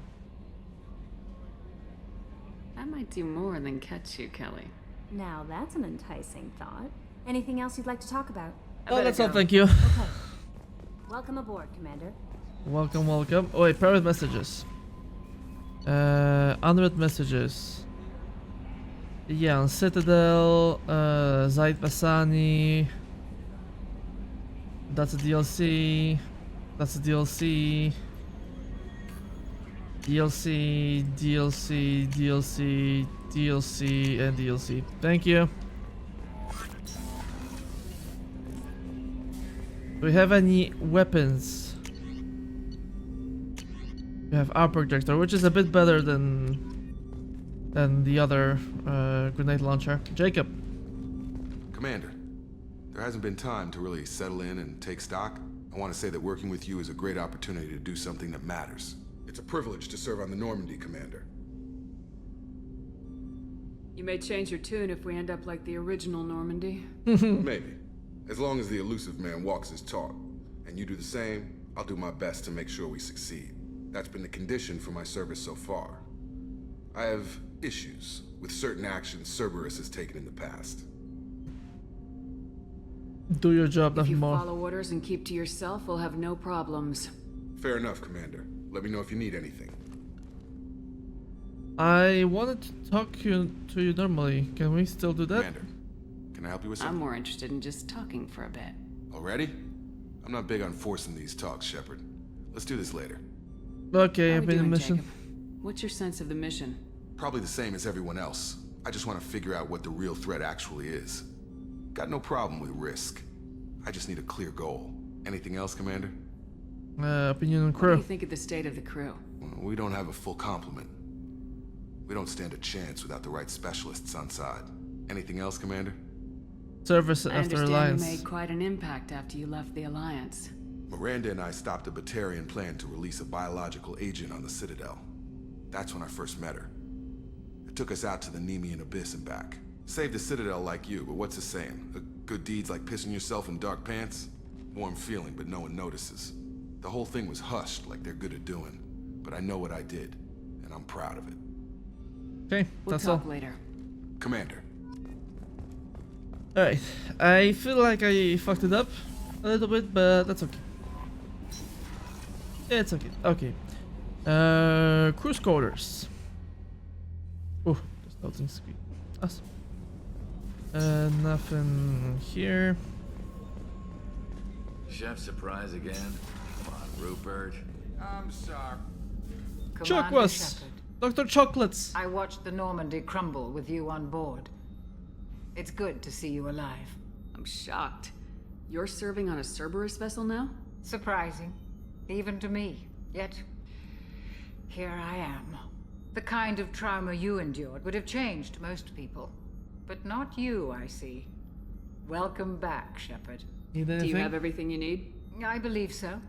That might do more than catch you, Kelly. Now that's an enticing thought. Anything else you'd like to talk about? Oh, that's all, thank you. Okay. Welcome aboard, Commander. Welcome, welcome. Oh wait, private messages. Unread messages. Yeah, on Citadel, Zaid Bassani. That's a DLC. That's a DLC. DLC, DLC, DLC, DLC, and DLC. Thank you. Do we have any weapons? We have our projector, which is a bit better than the other grenade launcher. Jacob. Commander, there hasn't been time to really settle in and take stock. I want to say that working with you is a great opportunity to do something that matters. It's a privilege to serve on the Normandy, Commander. You may change your tune if we end up like the original Normandy. Maybe. As long as the Elusive Man walks his talk, and you do the same, I'll do my best to make sure we succeed. That's been the condition for my service so far. I have issues with certain actions Cerberus has taken in the past. Do your job, If nothing you more. follow orders and keep to yourself, we'll have no problems. Fair enough, Commander. Let me know if you need anything. I wanted to talk to you normally. Can we still do that? Commander, can I help you with I'm something? more interested in just talking for a bit. Already? I'm not big on forcing these talks, Shepard. Let's do this later. Okay, How I've we been in doing, mission. Jacob? What's your sense of the mission? Probably the same as everyone else. I just want to figure out what the real threat actually is. Got no problem with risk. I just need a clear goal. Anything else, Commander? Opinion on What do crew. you think of the state of the crew? We don't have a full complement. We don't stand a chance without the right specialists on side. Anything else, Commander? Service I after understand Alliance. you made quite an impact after you left the Alliance. Miranda and I stopped a Batarian plan to release a biological agent on the Citadel. That's when I first met her. It took us out to the Nemean Abyss and back. Saved the Citadel like you, but what's the saying? A good deed's like pissing yourself in dark pants? Warm feeling, but no one notices. The whole thing was hushed like they're good at doing. But I know what I did, and I'm proud of it. Okay, We'll that's talk all. later. Commander. Alright, I feel like I fucked it up a little bit, but that's okay. Yeah, it's okay. Okay. Cruise quarters. Oh, there's nothing screen. Awesome. Nothing here. Chef surprise again? Come on, Rupert. I'm sorry. Chuck Commander was. Shepard, Dr. Chocolates. I watched the Normandy crumble with you on board. It's good to see you alive. I'm shocked. You're serving on a Cerberus vessel now? Surprising, even to me. Yet, here I am. The kind of trauma you endured would have changed most people. But not you, I see. Welcome back, Shepard. Need Do anything? you have everything you need? I believe so.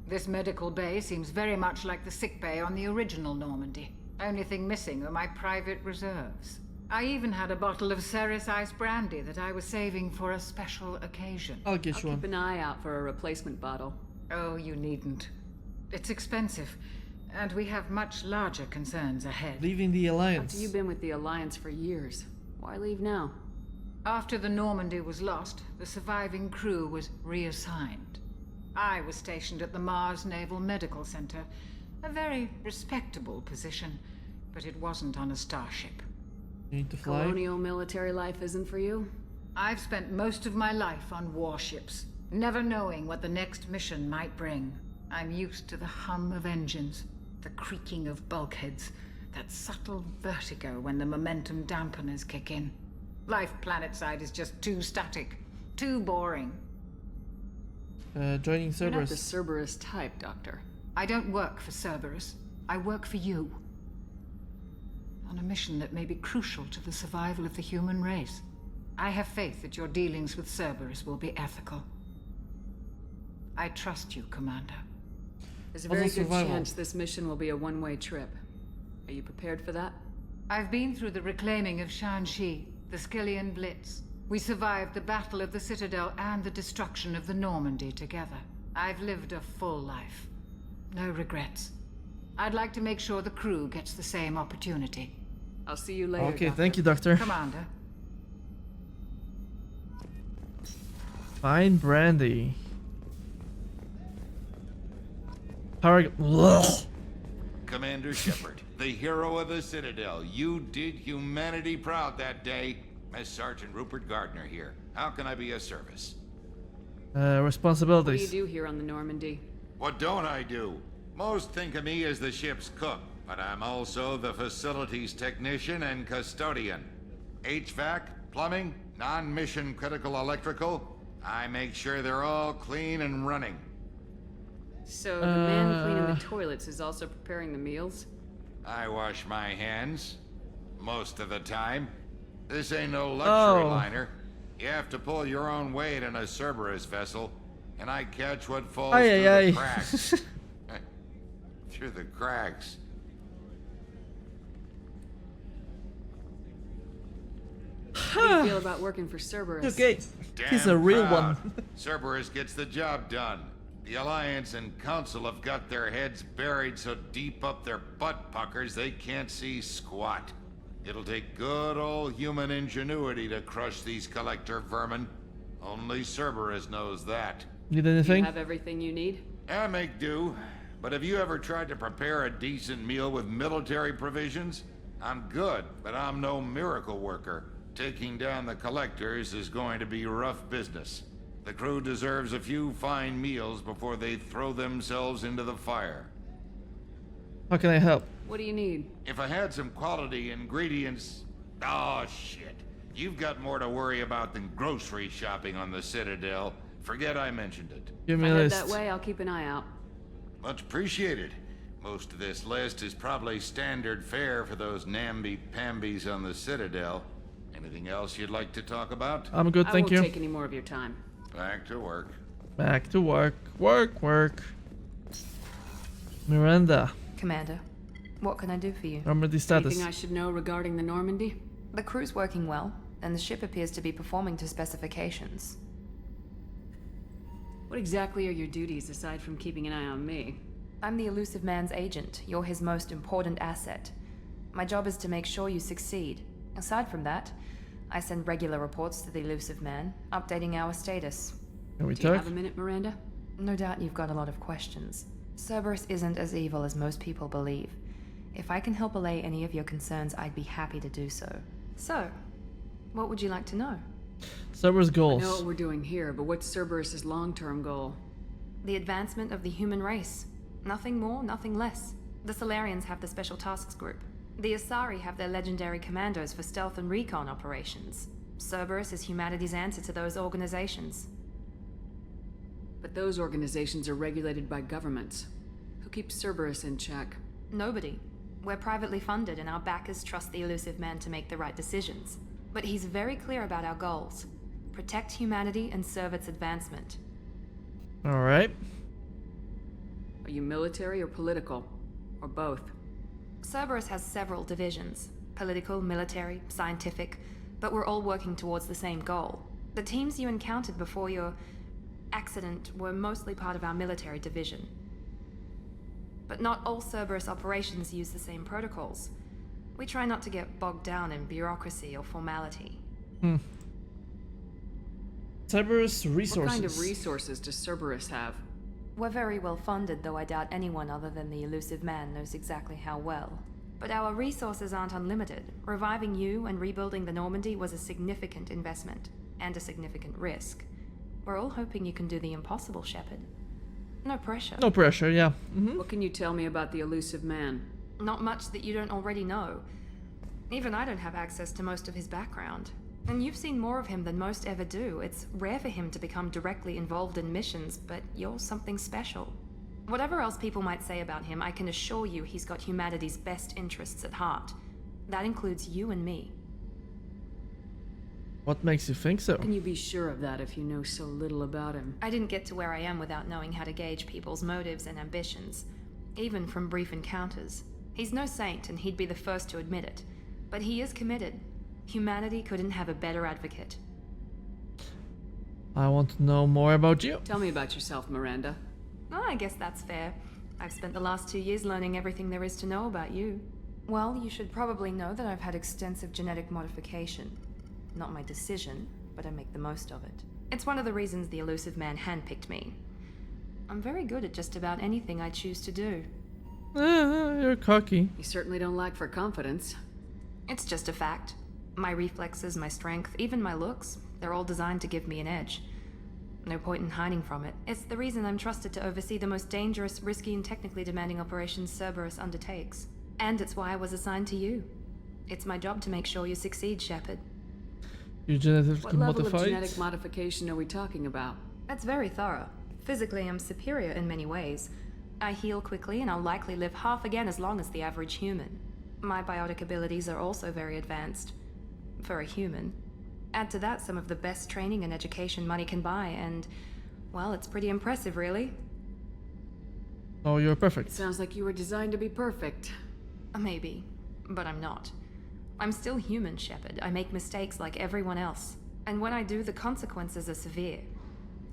This medical bay seems very much like the sick bay on the original Normandy. Only thing missing are my private reserves. I even had a bottle of Ceres Ice brandy that I was saving for a special occasion. I'll get you one. Keep an eye out for a replacement bottle. Oh, you needn't. It's expensive, and we have much larger concerns ahead. Leaving the Alliance. After you've been with the Alliance for years, why leave now? After the Normandy was lost, the surviving crew was reassigned. I was stationed at the Mars Naval Medical Center, a very respectable position, but it wasn't on a starship. You need to fly? Colonial military life isn't for you? I've spent most of my life on warships, never knowing what the next mission might bring. I'm used to the hum of engines, the creaking of bulkheads, that subtle vertigo when the momentum dampeners kick in. Life planetside is just too static, too boring. Joining You're not Cerberus. the Cerberus type, Doctor. I don't work for Cerberus. I work for you. On a mission that may be crucial to the survival of the human race. I have faith that your dealings with Cerberus will be ethical. I trust you, Commander. There's a very good chance this mission will be a one-way trip. Are you prepared for that? I've been through the reclaiming of Shanxi, the Skillian Blitz. We survived the Battle of the Citadel and the destruction of the Normandy together. I've lived a full life. No regrets. I'd like to make sure the crew gets the same opportunity. I'll see you later, Okay, Doctor. thank you, Doctor. Commander. Fine brandy. Paragon. Commander Shepard, the hero of the Citadel. You did humanity proud that day. As Sergeant Rupert Gardner here. How can I be of service? Responsibilities. What do you do here on the Normandy? What don't I do? Most think of me as the ship's cook, but I'm also the facilities technician and custodian. HVAC, plumbing, non-mission critical electrical. I make sure they're all clean and running. So the man cleaning the toilets is also preparing the meals? I wash my hands. Most of the time. This ain't no luxury liner. You have to pull your own weight in a Cerberus vessel, and I catch what falls through the cracks. Through the cracks. How do you feel about working for Cerberus? Okay, he's a Damn real proud. one. Cerberus gets the job done. The Alliance and Council have got their heads buried so deep up their butt puckers they can't see squat. It'll take good old human ingenuity to crush these collector vermin. Only Cerberus knows that. Need anything? You have everything you need? I make do. But have you ever tried to prepare a decent meal with military provisions? I'm good, but I'm no miracle worker. Taking down the collectors is going to be rough business. The crew deserves a few fine meals before they throw themselves into the fire. How can I help? What do you need? If I had some quality ingredients... Oh, shit. You've got more to worry about than grocery shopping on the Citadel. Forget I mentioned it. Give me If a I head list. that way, I'll keep an eye out. Much appreciated. Most of this list is probably standard fare for those namby-pambies on the Citadel. Anything else you'd like to talk about? I'm good, thank you. I won't take any more of your time. Back to work. Back to work. Work. Miranda. Commander, what can I do for you? Normandy status. Anything I should know regarding the Normandy? The crew's working well, and the ship appears to be performing to specifications. What exactly are your duties aside from keeping an eye on me? I'm the elusive man's agent. You're his most important asset. My job is to make sure you succeed. Aside from that, I send regular reports to the elusive man, updating our status. Can we Do you talk? have a minute, Miranda? No doubt you've got a lot of questions. Cerberus isn't as evil as most people believe. If I can help allay any of your concerns, I'd be happy to do so. So, what would you like to know? Cerberus I goals. know what we're doing here, but what's Cerberus's long-term goal? The advancement of the human race. Nothing more, nothing less. The Solarians have the Special Tasks Group. The Asari have their legendary commandos for stealth and recon operations. Cerberus is humanity's answer to those organizations. But those organizations are regulated by governments. Who keeps Cerberus in check? Nobody. We're privately funded and our backers trust the elusive man to make the right decisions. But he's very clear about our goals. Protect humanity and serve its advancement. Alright. Are you military or political? Or both? Cerberus has several divisions. Political, military, scientific. But we're all working towards the same goal. The teams you encountered before your accident were mostly part of our military division. But not all Cerberus operations use the same protocols. We try not to get bogged down in bureaucracy or formality. Cerberus resources. What kind of resources does Cerberus have? We're very well funded, though I doubt anyone other than the elusive man knows exactly how well. But our resources aren't unlimited. Reviving you and rebuilding the Normandy was a significant investment, and a significant risk. We're all hoping you can do the impossible, Shepard. No pressure. No pressure, yeah. What can you tell me about the elusive man? Not much that you don't already know. Even I don't have access to most of his background. And you've seen more of him than most ever do. It's rare for him to become directly involved in missions, but you're something special. Whatever else people might say about him, I can assure you he's got humanity's best interests at heart. That includes you and me. What makes you think so? How can you be sure of that if you know so little about him? I didn't get to where I am without knowing how to gauge people's motives and ambitions, even from brief encounters. He's no saint, and he'd be the first to admit it. But he is committed. Humanity couldn't have a better advocate. I want to know more about you. Tell me about yourself, Miranda. Oh, I guess that's fair. I've spent the last 2 years learning everything there is to know about you. Well, you should probably know that I've had extensive genetic modification. Not my decision, but I make the most of it. It's one of the reasons the elusive man handpicked me. I'm very good at just about anything I choose to do. You're cocky. You certainly don't lack for confidence. It's just a fact. My reflexes, my strength, even my looks, they're all designed to give me an edge. No point in hiding from it. It's the reason I'm trusted to oversee the most dangerous, risky, and technically demanding operations Cerberus undertakes. And it's why I was assigned to you. It's my job to make sure you succeed, Shepard. You're genetically What level modified? of genetic modification are we talking about? That's very thorough. Physically, I'm superior in many ways. I heal quickly, and I'll likely live half again as long as the average human. My biotic abilities are also very advanced. For a human. Add to that some of the best training and education money can buy, and, well, it's pretty impressive, really. Oh, you're perfect. Sounds like you were designed to be perfect. Maybe, but I'm not. I'm still human, Shepard. I make mistakes like everyone else. And when I do, the consequences are severe.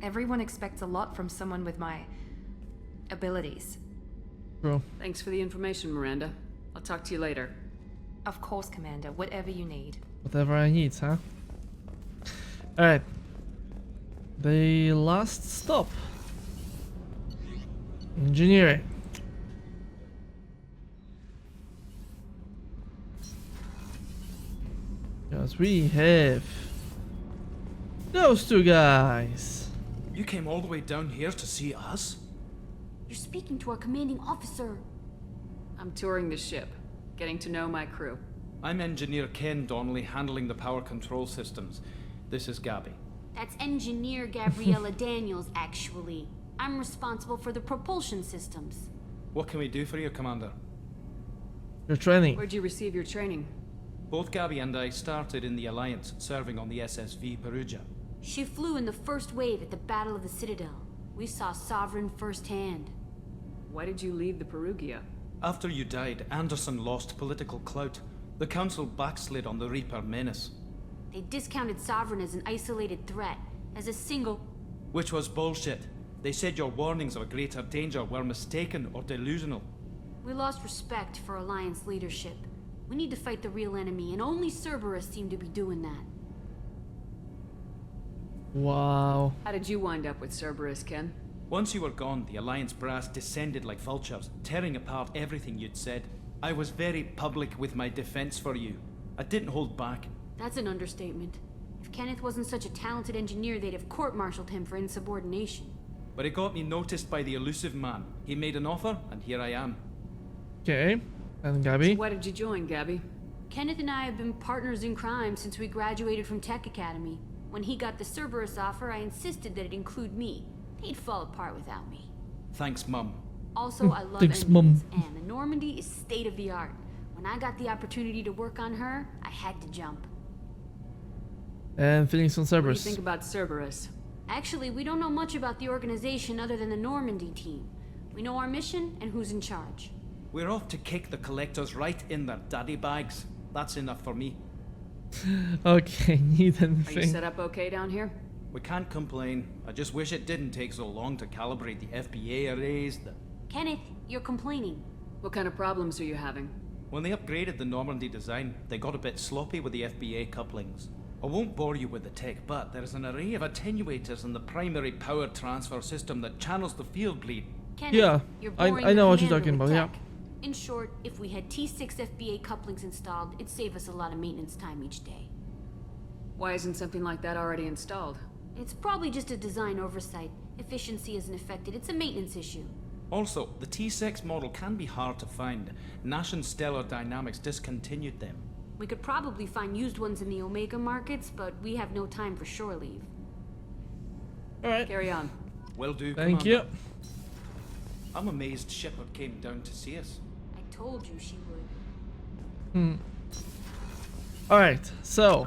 Everyone expects a lot from someone with my abilities. Bro. Thanks for the information, Miranda. I'll talk to you later. Of course, Commander. Whatever you need. Whatever I need, huh? Alright. The last stop. Engineering. Because we have those two guys. You came all the way down here to see us? You're speaking to our commanding officer. I'm touring the ship, getting to know my crew. I'm Engineer Ken Donnelly, handling the power control systems. This is Gabby. That's Engineer Gabriella Daniels, actually. I'm responsible for the propulsion systems. What can we do for you, Commander? Your training. Where'd you receive your training? Both Gabby and I started in the Alliance, serving on the SSV Perugia. She flew in the first wave at the Battle of the Citadel. We saw Sovereign firsthand. Why did you leave the Perugia? After you died, Anderson lost political clout. The Council backslid on the Reaper menace. They discounted Sovereign as an isolated threat, as a single... Which was bullshit. They said your warnings of a greater danger were mistaken or delusional. We lost respect for Alliance leadership. We need to fight the real enemy, and only Cerberus seemed to be doing that. Wow. How did you wind up with Cerberus, Ken? Once you were gone, the Alliance brass descended like vultures, tearing apart everything you'd said. I was very public with my defense for you. I didn't hold back. That's an understatement. If Kenneth wasn't such a talented engineer, they'd have court-martialed him for insubordination. But it got me noticed by the elusive man. He made an offer, and here I am. Okay. And Gabby? So why did you join, Gabby? Kenneth and I have been partners in crime since we graduated from Tech Academy. When he got the Cerberus offer, I insisted that it include me. He'd fall apart without me. Thanks, Mum. Also, I love Thanks, engines, Mum. and the Normandy is state-of-the-art. When I got the opportunity to work on her, I had to jump. And feelings on What do you Cerberus. think about Cerberus? Actually, we don't know much about the organization other than the Normandy team. We know our mission and who's in charge. We're off to kick the collectors right in their daddy bags. That's enough for me. Okay, need Are you anything? set up okay down here? We can't complain. I just wish it didn't take so long to calibrate the FBA arrays. Kenneth, you're complaining. What kind of problems are you having? When they upgraded the Normandy design, they got a bit sloppy with the FBA couplings. I won't bore you with the tech, but there's an array of attenuators in the primary power transfer system that channels the field bleed. Kenneth, Yeah, you're I boring know the what you're commander talking with about, yeah. tech. In short, if we had T6 FBA couplings installed, it'd save us a lot of maintenance time each day. Why isn't something like that already installed? It's probably just a design oversight. Efficiency isn't affected, it's a maintenance issue. Also, the T6 model can be hard to find. Nash and Stellar Dynamics discontinued them. We could probably find used ones in the Omega markets, but we have no time for shore leave. Alright. Carry on. Will do, Thank Commander. you. I'm amazed Shepard came down to see us. I told you she would. Alright, so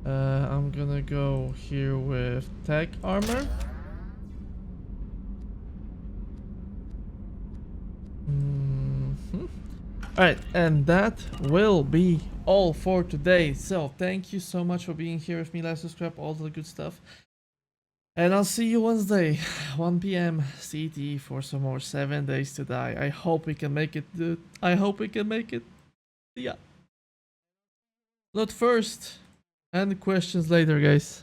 I'm gonna go here with tech armor. Alright, and that will be all for today. So thank you so much for being here with me, like, subscribe, all the good stuff. And I'll see you Wednesday, 1 PM CT for some more 7 Days to Die. I hope we can make it, dude. I hope we can make it. Yeah. Not first, and questions later, guys.